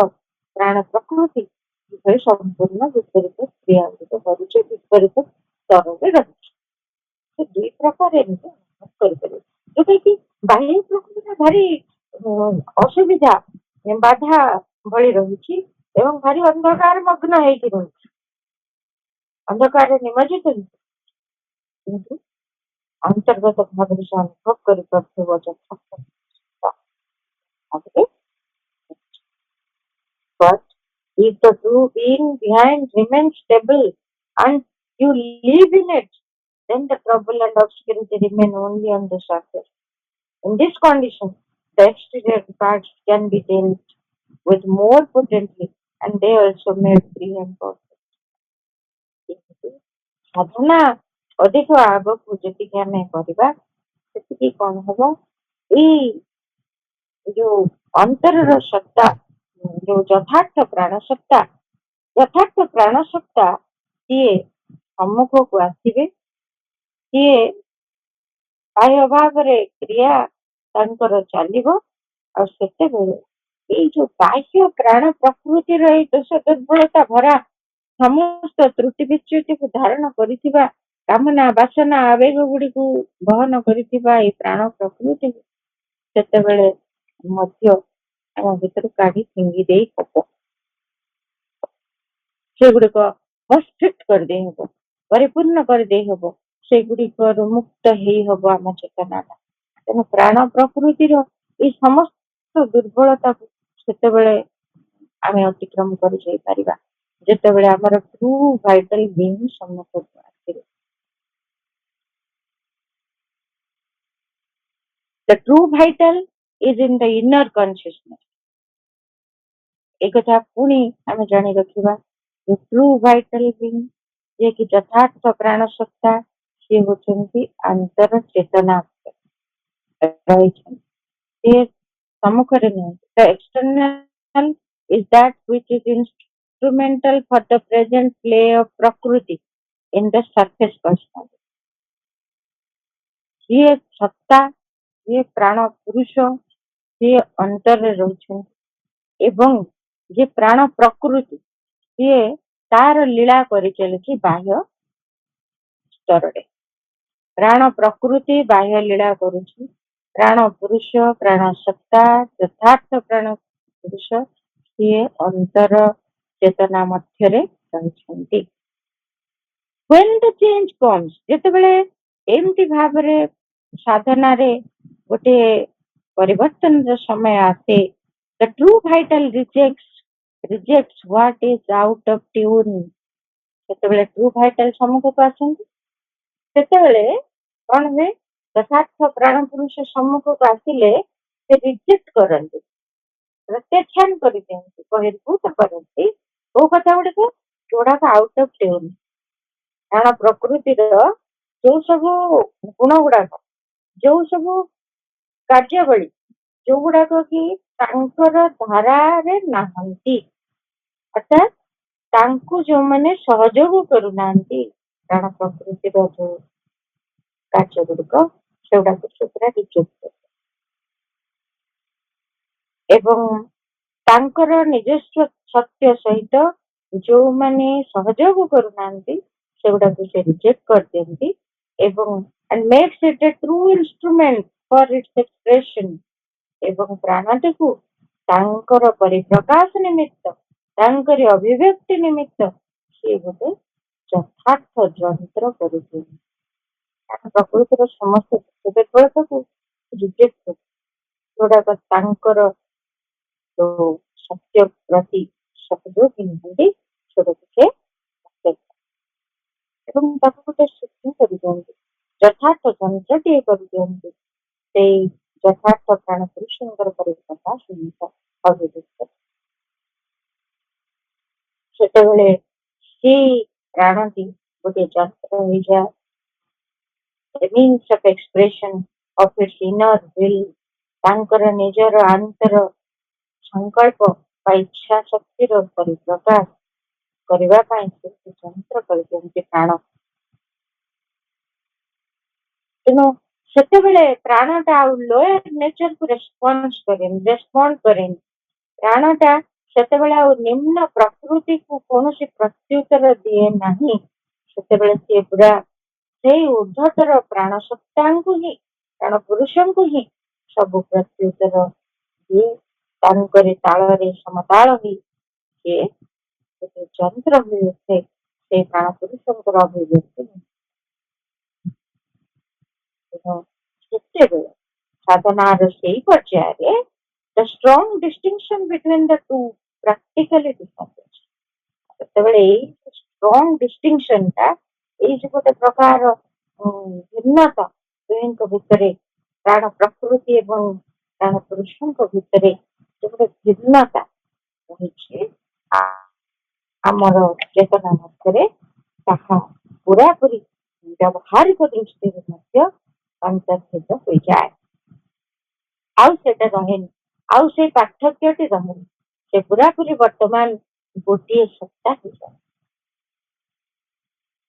ପ୍ରାଣ ପ୍ରକୃତି କିଭଳି ସମ୍ପୂର୍ଣ୍ଣ ବିପରୀତ କ୍ରିୟାନ୍ବିତ କରୁଛି, ବିପରୀତ ସ୍ତରରେ ରହୁଛି। ସେ ଦୁଇ ପ୍ରକାର ଏମିତି କରିପାରିବେ ଯୋଉଟାକି ବାହ୍ୟ ପ୍ରକୃତିରେ ଭାରି ଅସୁବିଧା ବାଧା ଭଳି ରହିଛି ଏବଂ ଭାରି ଅନ୍ଧକାର ମଗ୍ନ ହେଇକି ରହୁଛି ଅନ୍ଧକାରରେ ନିମଜ୍ଜିତ କିନ୍ତୁ ଅନ୍ତର୍ଗତ ଭାବରେ ସେ ଅନୁଭବ କରିପାରୁଥିବ ଯଥାର୍ଥ ଭାବରେ but if the true being behind remains stable and you live in it, then the trouble and obscurity remain only on the surface. In this condition, the exterior parts can be dealt with more potently and they also made free and perfect. ସାଧନା ଅଧିକ ଆଗକୁ ଯେତିକି ଆମେ କରିବା ସେତିକି କଣ ହବ ଏଇ ଯୋଉ ଅନ୍ତରର ସତ୍ତା ଯୋଉ ଯଥାର୍ଥ ପ୍ରାଣ ସତ୍ତା ସିଏ ସମ୍ମୁଖକୁ ଆସିବେ ସିଏ ବାହ୍ୟ ଭାବରେ କ୍ରିୟା ତାଙ୍କର ଚାଲିବ ଆଉ ସେତେବେଳେ ଏଇ ଯୋଉ ବାହ୍ୟ ପ୍ରାଣ ପ୍ରକୃତିର ଏଇ ଦୋଷ ଦୁର୍ବଳତା ଭରା ସମସ୍ତ ତ୍ରୁଟି ବିଚ୍ୟୁତିକୁ ଧାରଣ କରିଥିବା କାମନା ବାସନା ଆବେଗ ଗୁଡିକୁ ବହନ କରିଥିବା ଏଇ ପ୍ରାଣ ପ୍ରକୃତିକୁ ସେତେବେଳେ ମଧ୍ୟ ଆମ ଭିତରୁ କାଢି ଫିଙ୍ଗି ଦେଇ ହବ ସେଗୁଡିକ ଭସ୍ମିତ କରିଦେଇ ହବ ପରିପୂର୍ଣ୍ଣ କରିଦେଇ ହବ ସେଗୁଡିକରୁ ମୁକ୍ତ ହେଇ ହବ ଆମ ଚେତନାଟା ତେଣୁ ପ୍ରାଣ ପ୍ରକୃତିର ଏଇ ସମସ୍ତ ଦୁର୍ବଳତାକୁ ସେତେବେଳେ ଆମେ ଅତିକ୍ରମ କରି ଯାଇପାରିବା ଯେତେବେଳେ ଆମର ଟ୍ରୁ ଭାଇଟାଲ ବିଙ୍ଗ ସମ୍ମୁଖକୁ ଆସିବେ The true vital is in the inner consciousness. एक କଥା ପୁଣି ଆମେ ଜାଣି ରଖିବା ଯେ ଟ୍ରୁ ଭାଇଟାଲ ବିଙ୍ଗ ଯିଏକି ଯଥାର୍ଥ ପ୍ରାଣ ସତ୍ତା ସିଏ ହଉଛନ୍ତି ଆନ୍ତର ଚେତନା ରହିଛନ୍ତି ସିଏ ସମ୍ମୁଖରେ ନୁହନ୍ତି the external is that which is instrumental for the present play of prakriti in the surface personality ସିଏ ସତ୍ତା ସିଏ ପ୍ରାଣ ପୁରୁଷ ସିଏ ଅନ୍ତରରେ ରହୁଛନ୍ତି ଏବଂ ଯେ ପ୍ରାଣ ପ୍ରକୃତି ସିଏ ତାର ଲୀଳା କରିଚାଲିଛି ବାହ୍ୟ ସ୍ତରରେ ପ୍ରାଣ ପ୍ରକୃତି ବାହ୍ୟ ଲୀଳା କରୁଛି ପ୍ରାଣ ପୁରୁଷ ପ୍ରାଣ ସତ୍ତା ଯଥାର୍ଥ ପ୍ରାଣ ପୁରୁଷ ସିଏ ଅନ୍ତର ଚେତନା ମଧ୍ୟରେ ରହିଛନ୍ତି when the change comes ଯେତେବେଳେ ଏମିତି ଭାବରେ ସାଧନାରେ ଗୋଟେ ପରିବର୍ତ୍ତନର ସମୟ ଆସେ the true vital rejects what is out of tune ସେତେବେଳେ true vital ସମ୍ମୁଖକୁ ଆସନ୍ତି ସେତେବେଳେ କଣ ହୁଏ ଯଥାର୍ଥ ପ୍ରାଣ ପୁରୁଷ ସମ୍ମୁଖକୁ ଆସିଲେ ସେ ରିଜେକ୍ଟ କରନ୍ତି ପ୍ରତ୍ୟାଖ୍ୟାନ କରିଦିଅନ୍ତି ବହିର୍ଭୂତ କରନ୍ତି କୋଉ କଥା ଗୁଡିକ ଯୋଉଗୁଡାକ ଆଉଟ ଅଫ ଟ୍ୟୁନ୍ କାରଣ ପ୍ରକୃତିର ଯୋଉ ସବୁ ଗୁଣ ଗୁଡାକ ଯୋଉ ସବୁ କାର୍ଯ୍ୟାବଳୀ ଯୋଉଗୁଡାକ କି ତାଙ୍କର ଧାରାରେ ନାହାନ୍ତି ଅର୍ଥାତ୍ ତାଙ୍କୁ ଯୋଉମାନେ ସହଯୋଗ କରୁନାହାନ୍ତି କାରଣ ପ୍ରକୃତିର ଯୋଉ କାର୍ଯ୍ୟ ଗୁଡିକ ସେଗୁଡାକୁ ସେ ପୁରା ରିଜେକ୍ଟ ଏବଂ ତାଙ୍କର ନିଜସ୍ୱ ସତ୍ୟ ସହିତ ଯୋଉମାନେ ସହଯୋଗ କରୁନାହାନ୍ତି ସେଗୁଡାକୁ ସେ ରିଜେକ୍ଟ କରିଦିଅନ୍ତି ଏବଂ and makes it a true instrument for its expression ଏବଂ ପ୍ରାଣଟିକୁ ତାଙ୍କର ପରିପ୍ରକାଶ ନିମିତ୍ତ ତାଙ୍କରି ଅଭିବ୍ୟକ୍ତି ନିମିତ୍ତ ସିଏ ଗୋଟେ ଯଥାର୍ଥ ଯନ୍ତ୍ର କରିଦିଅନ୍ତି କାରଣ ପ୍ରକୃତିର ସମସ୍ତ ଦୁର୍ବଳତାକୁ ରିଜେକ୍ଟ ଯୋଉଡାକ ତାଙ୍କର ଯୋଉ ସତ୍ୟ ପ୍ରତି ସହଯୋଗୀ ନୁହନ୍ତି ସେଗୁଡିକୁ ସେ ଏବଂ ତାକୁ ଗୋଟେ ଶୁଦ୍ଧ କରିଦିଅନ୍ତି ଯଥାର୍ଥ ଯନ୍ତ୍ରଟିଏ କରିଦିଅନ୍ତି ସେଇ ଯଥାର୍ଥ ପ୍ରାଣ ପୁରୁଷଙ୍କର ପରିପ୍ରକାଶ ନିମିତ୍ତ ଅଭିଯୁକ୍ତ ସେତେବେଳେ ସେଇ ପ୍ରାଣଟି ଗୋଟେ ଯନ୍ତ୍ର ହେଇଯାଏ a means of expression of its inner will ତାଙ୍କର ନିଜର ଆନ୍ତର ସଂକଳ୍ପ ବା ଇଚ୍ଛା ଶକ୍ତିର ପରିପ୍ରକାଶ କରିବା ପାଇଁ ସେ ଯନ୍ତ୍ର କରିଦିଅନ୍ତି ପ୍ରାଣ ତେଣୁ ସେତେବେଳେ ପ୍ରାଣଟା ଆଉ ଲୋୟର ନେଚରକୁ ରେସ୍ପଣ୍ଡ କରେନି ପ୍ରାଣଟା ସେତେବେଳେ ଆଉ ନିମ୍ନ ପ୍ରକୃତିକୁ କୌଣସି ପ୍ରତ୍ୟୁତ୍ତର ଦିଏ ନାହିଁ ସେତେବେଳେ ସିଏ ପୁରା ସେଇ ଉର୍ଦ୍ଧ୍ୱତର ପ୍ରାଣ ସତ୍ତାଙ୍କୁ ହିଁ କାରଣ ପୁରୁଷଙ୍କୁ ହିଁ ସବୁ ପ୍ରତ୍ୟୁତ୍ତର ଦିଏ। ତାଙ୍କରି ତାଳରେ ସମତାଳ ହୋଇ ସିଏ ଗୋଟେ ଯନ୍ତ୍ର ହୋଇ ଉଠେ। ସେଇ ପ୍ରାଣ ପୁରୁଷଙ୍କର ଅଭିବ୍ୟକ୍ତି ଯେତେବେଳେ ସାଧନାର ସେଇ ପର୍ଯ୍ୟାୟରେ the strong distinction between the two practically disappears। ସେତେବେଳେ ଏଇ ଷ୍ଟ୍ରଙ୍ଗ ଡିଷ୍ଟିଂସନ ଟା ଏଇ ଯୋଉ ଗୋଟେ ପ୍ରକାର ଭିନ୍ନତା ଦୁହିଁଙ୍କ ଭିତରେ ପ୍ରାଣ ପ୍ରକୃତି ଏବଂ ପ୍ରାଣ ପୁରୁଷଙ୍କ ଭିତରେ ଯୋଉ ଗୋଟେ ଭିନ୍ନତା ରହିଛି ଆମର ଚେତନା ମଧ୍ୟରେ ତାହା ପୁରାପୁରି ବ୍ୟବହାରିକ ଦୃଷ୍ଟିରୁ ମଧ୍ୟ ଅନ୍ତର୍ଭୁତ ହୋଇଯାଏ। ଆଉ ସେଟା ରହେନି, ଆଉ ସେଇ ପାର୍ଥକ୍ୟଟି ରହେନି, ସେ ପୁରାପୁରି ବର୍ତ୍ତମାନ ଗୋଟିଏ ସତ୍ତା ହେଇଯାଏ।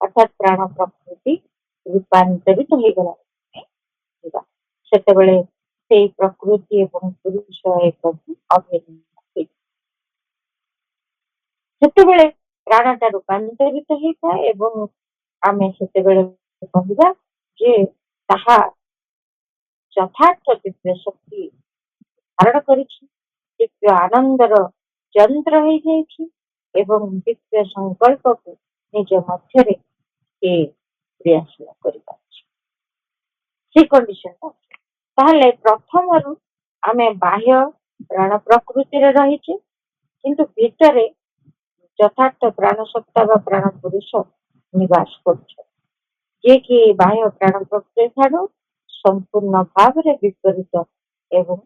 ଅର୍ଥାତ୍ ପ୍ରାଣ ପ୍ରକୃତି ରୂପାନ୍ତରିତ ହେଇଗଲା। ସେତେବେଳେ ସେଇ ପ୍ରକୃତି ଏବଂ ପୁରୁଷ ଏକ ଅଭିନ୍ନ। ସେତେବେଳେ ପ୍ରାଣଟା ରୂପାନ୍ତରିତ ହେଇଥାଏ ଏବଂ ଆମେ ସେତେବେଳେ କହିବା ଯେ ତାହା ଯଥାର୍ଥ ଦିବ୍ୟ ଶକ୍ତି ଧାରଣ କରିଛି, ଦିବ୍ୟ ଆନନ୍ଦର ଯନ୍ତ୍ର ହେଇଯାଇଛି ଏବଂ ଦିବ୍ୟ ସଂକଳ୍ପକୁ ନିଜ ମଧ୍ୟରେ ସେ କ୍ରିୟାଶୀଳ କରିପାରୁଛି। ସେ କଣ୍ଡିସନଟା ତାହେଲେ ପ୍ରଥମରୁ ଆମେ ବାହ୍ୟ ପ୍ରାଣ ପ୍ରକୃତିରେ ରହିଛେ, କିନ୍ତୁ ଭିତରେ ଯଥାର୍ଥ ପ୍ରାଣ ସତ୍ତା ବା ପ୍ରାଣ ପୁରୁଷ ନିବାସ କରୁଛନ୍ତି, ଯିଏକି ବାହ୍ୟ ପ୍ରାଣ ପ୍ରକୃତି ଠାରୁ ସମ୍ପୂର୍ଣ୍ଣ ଭାବରେ ବିପରୀତ ଏବଂ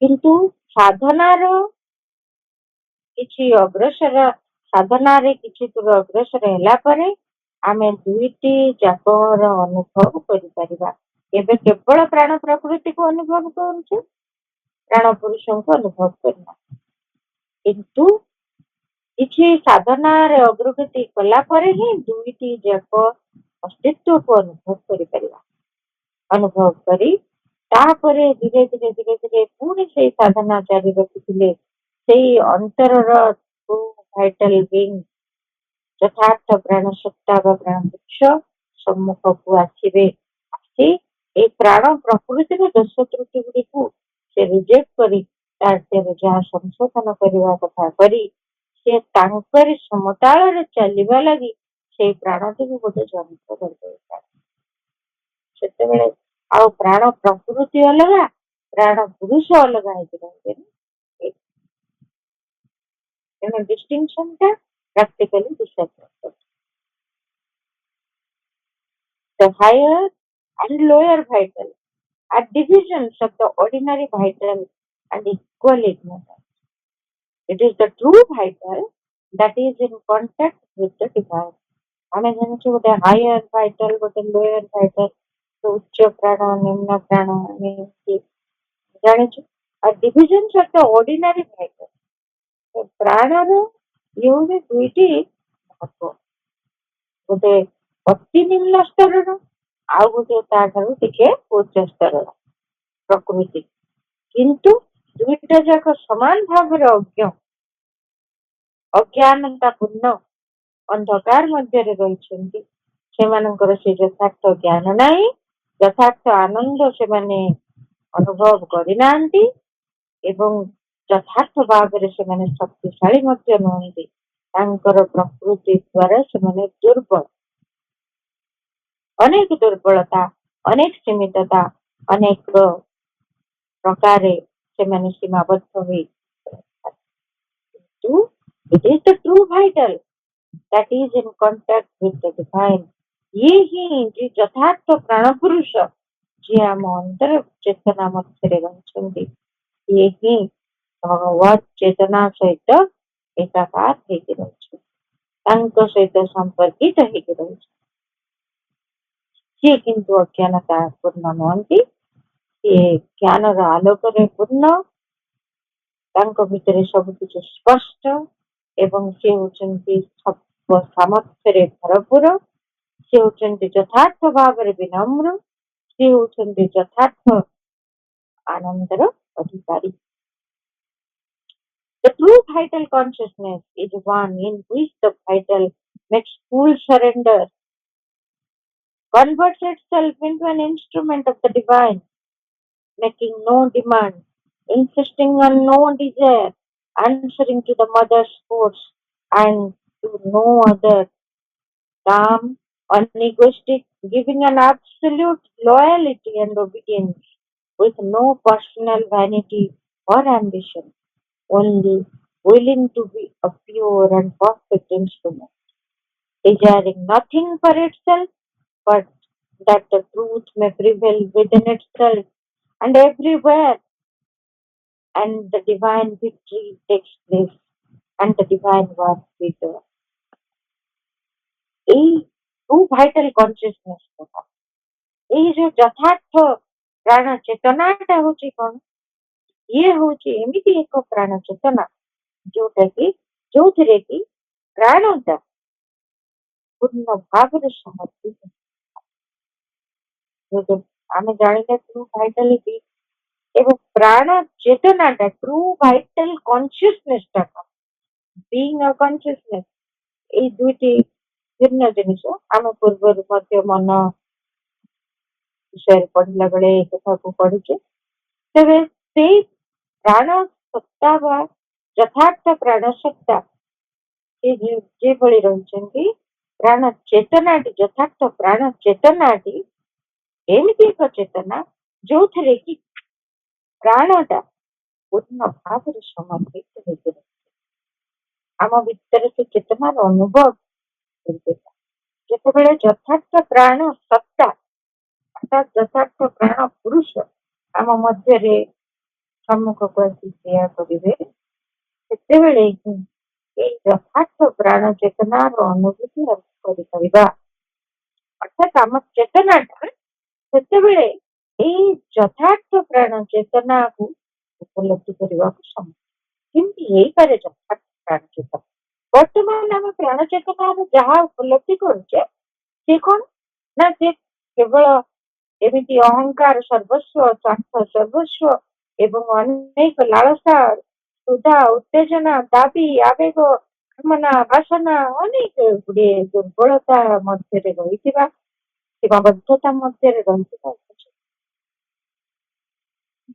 କିନ୍ତୁ ସାଧନାର କିଛି ସାଧନାରେ କିଛି ଦୂର ଅଗ୍ରସର ହେଲା ପରେ ଆମେ ଦୁଇଟି ଯାକର ଅନୁଭବ କରିପାରିବା। ଏବେ କେବଳ ପ୍ରାଣ ପ୍ରକୃତିକୁ ଅନୁଭବ କରୁଛୁ, ପ୍ରାଣ ପୁରୁଷଙ୍କୁ ଅନୁଭବ କରିବା। କିନ୍ତୁ କିଛି ସାଧନାରେ ଅଗ୍ରଗତି କଲା ପରେ ହିଁ ଦୁଇଟି ଯାକ ଅସ୍ତିତ୍ୱକୁ ଅନୁଭବ କରିପାରିବା। ଅନୁଭବ କରି ତାପରେ ଧୀରେ ଧୀରେ ପୁଣି ସେଇ ସାଧନା ଜାରି ରଖିଥିଲେ ସେଇ ଅନ୍ତରର ଭାଇଟାଲ ବିଙ୍ଗ ଯଥାର୍ଥ ପ୍ରାଣ ସତ୍ତା ବା ପ୍ରାଣ ପୁରୁଷ ସମ୍ମୁଖକୁ ଆସିବେ। ଆସି ଏଇ ପ୍ରାଣ ପ୍ରକୃତିର ଦୋଷ ତ୍ରୁଟି ଗୁଡିକୁ ସେ ରିଜେକ୍ଟ କରି ତାର ଯାହା ସଂଶୋଧନ କରିବା କଥା କରି ସେ ତାଙ୍କରି ସମତାଳରେ ଚାଲିବା ଲାଗି ସେଇ ପ୍ରାଣଟିକୁ ଗୋଟେ ଯନ୍ତ୍ର କରିଦେଇଥାଏ। ସେତେବେଳେ ଆଉ ପ୍ରାଣ ପ୍ରକୃତି ଅଲଗା, ପ୍ରାଣ ପୁରୁଷ ଅଲଗା ହେଇକି ରହିବେନି। ତେଣୁ ଡିଷ୍ଟିଂସନ ଟା practically disappear। The higher and lower vital are divisions of the ordinary vital and equal ignorance. It is the true vital that is in contact with the divine। ଆମେ ଜାଣିଛୁ ଗୋଟେ ହାୟର ଭାଇଟାଲ ଗୋଟେ ଲୋୟର ଭାଇଟାଲ, ଉଚ୍ଚ ପ୍ରାଣ ନିମ୍ନ ପ୍ରାଣ ଏମିତି ଜାଣିଛୁ। ଆଉ division of the ordinary vital, ପ୍ରାଣର ଇଏ ହଉଛି ଦୁଇଟି ଭାଗ, ଗୋଟେ ଅତି ନିମ୍ନ ସ୍ତରର ଆଉ ଗୋଟେ ତାଠାରୁ ଟିକେ ଉଚ୍ଚ ସ୍ତରର ପ୍ରକୃତି, କିନ୍ତୁ ଦୁଇଟା ଯାକ ସମାନ ଭାବରେ ଅଜ୍ଞାନତା ପୂର୍ଣ୍ଣ ଅନ୍ଧକାର ମଧ୍ୟରେ ରହିଛନ୍ତି। ସେମାନଙ୍କର ସେ ଯଥାର୍ଥ ଜ୍ଞାନ ନାହିଁ, ଯଥାର୍ଥ ଆନନ୍ଦ ସେମାନେ ଅନୁଭବ କରିନାହାନ୍ତି ଏବଂ ଯଥାର୍ଥ ଭାବରେ ସେମାନେ ଶକ୍ତିଶାଳୀ ମଧ୍ୟ ନୁହନ୍ତି। ତାଙ୍କର ପ୍ରକୃତି ଦ୍ୱାରା ସେମାନେ ଦୁର୍ବଳ, ଅନେକ ଦୁର୍ବଳତା, ଅନେକ ସୀମିତତା, ଅନେକ ପ୍ରକାରେ ସେମାନେ ସୀମାବଦ୍ଧ ହୋଇ it is the true vital that is in contact with the divine। ये ही ଯଥାର୍ଥ ପ୍ରାଣ ପୁରୁଷ ଯିଏ ଆମ ଅନ୍ତର ଚେତନା ମଧ୍ୟରେ ରହିଛନ୍ତି, ଇଏ ହିଁ ଭଗବତ ଚେତନା ସହିତ ଏକାକାର ହେଇକି ରହିଛି, ତାଙ୍କ ସହିତ ସମ୍ପର୍କିତ ହେଇକି ରହିଛି। ସିଏ କିନ୍ତୁ ଅଜ୍ଞାନତା ପୂର୍ଣ୍ଣ ନୁହନ୍ତି, ସିଏ ଜ୍ଞାନର ଆଲୋକରେ ପୂର୍ଣ୍ଣ, ତାଙ୍କ ଭିତରେ ସବୁ କିଛି ସ୍ପଷ୍ଟ ଏବଂ ସେ ହଉଛନ୍ତି ସବୁ ସାମର୍ଥ୍ୟରେ ଭରପୁର, ସେ ହଉଛନ୍ତି ଯଥାର୍ଥ ଭାବରେ ବିନମ୍ର, ସେ ହଉଛନ୍ତି ଯଥାର୍ଥ ଆନନ୍ଦର ଅଧିକାରୀ। The true vital consciousness is one in which the vital makes full surrender converts itself into an instrument of the divine, making no demand, insisting on no desire, answering to the mother's force and to no other, calm, unegoistic, giving an absolute loyalty and obedience with no personal vanity or ambition, only willing to be a pure and perfect instrument, desiring nothing for itself but that the truth may prevail within itself and everywhere, and the divine victory takes place and the divine work be done. এই টু ଭାଇଟାଲ କନସିୟସନେସ୍ କଥା, ଏଇ ଯୋଉ ଯଥାର୍ଥ ପ୍ରାଣ ଚେତନାଟା ହଉଛି କଣ, ଇଏ ହଉଛି ଏମିତି ଏକ ପ୍ରାଣ ଚେତନା ଯୋଉଥିରେ କି ପ୍ରାଣଟା ପୂର୍ଣ୍ଣ ଭାବରେ ସମର୍ପିତ। ଆମେ ଜାଣିଲେ ଟ୍ରୁ ଭାଇଟାଲିଟି ଏବଂ ପ୍ରାଣ ଚେତନାଟା ଟ୍ରୁ ଭାଇଟାଲ କନସିୟସନେସଟା କଣ, ବିଇଂ ଅ କନସିୟସନେସ, ଏଇ ଦୁଇଟି ଭିନ୍ନ ଜିନିଷ। ଆମେ ପୂର୍ବରୁ ମଧ୍ୟ ମନ ବିଷୟରେ ପଢିଲା ବେଳେ ଏ କଥାକୁ ପଢିଛେ। ତେବେ ସେଇ ପ୍ରାଣ ସତ୍ତା ବା ଯଥାର୍ଥ ପ୍ରାଣ ସତ୍ତା ଯେଭଳି ରହିଛନ୍ତି, ପ୍ରାଣ ଚେତନାଟି ଯଥାର୍ଥ ପ୍ରାଣ ଚେତନାଟି ଏମିତି ଏକ ଚେତନା ଯୋଉଥିରେ କି ପ୍ରାଣଟା ପୂର୍ଣ୍ଣ ଭାବରେ ସମର୍ପିତ ହୋଇକି ରହିଛି। ଆମ ଭିତରେ ସେ ଚେତନାର ଅନୁଭବ କରିପାରିବା ଯେତେବେଳେ ଯଥାର୍ଥ ପ୍ରାଣ ସତ୍ତା ଅର୍ଥାତ୍ ଯଥାର୍ଥ ପ୍ରାଣ ପୁରୁଷ ଆମ ମଧ୍ୟରେ ସମ୍ମୁଖକୁ ଆସି କ୍ରିୟା କରିବେ, ସେତେବେଳେ ହିଁ ଏଇ ଯଥାର୍ଥ ପ୍ରାଣ ଚେତନାର ଅନୁଭୂତି ଆମେ କରିପାରିବା। ଅର୍ଥାତ୍ ଆମ ଚେତନାଟା ସେତେବେଳେ ଏଇ ଯଥାର୍ଥ ପ୍ରାଣ ଚେତନାକୁ ଉପଲବ୍ଧି କରିବାକୁ ସମର୍ଥ। କେମିତି ହେଇପାରେ ଯଥାର୍ଥ ପ୍ରାଣ ଚେତନା? ବର୍ତ୍ତମାନ ଆମେ ପ୍ରାଣ ଚେତନାର ଯାହା ଉପଲବ୍ଧି କରୁଛେ ସେ କଣ ନା, ସେ କେବଳ ଏମିତି ଅହଙ୍କାର ସର୍ବସ୍ୱ, ସ୍ୱାର୍ଥ ସର୍ବସ୍ୱ ଏବଂ ଅନେକ ଲାଳସା, ସୁଧା, ଉତ୍ତେଜନା, ଦାବି, ଆବେଗ, କାମନା, ବାସନା, ଅନେକ ଗୁଡ଼ିଏ ଦୁର୍ବଳତା ମଧ୍ୟରେ ରହିଥିବା, ସୀମାବଦ୍ଧତା ମଧ୍ୟରେ ରହିଥିବା।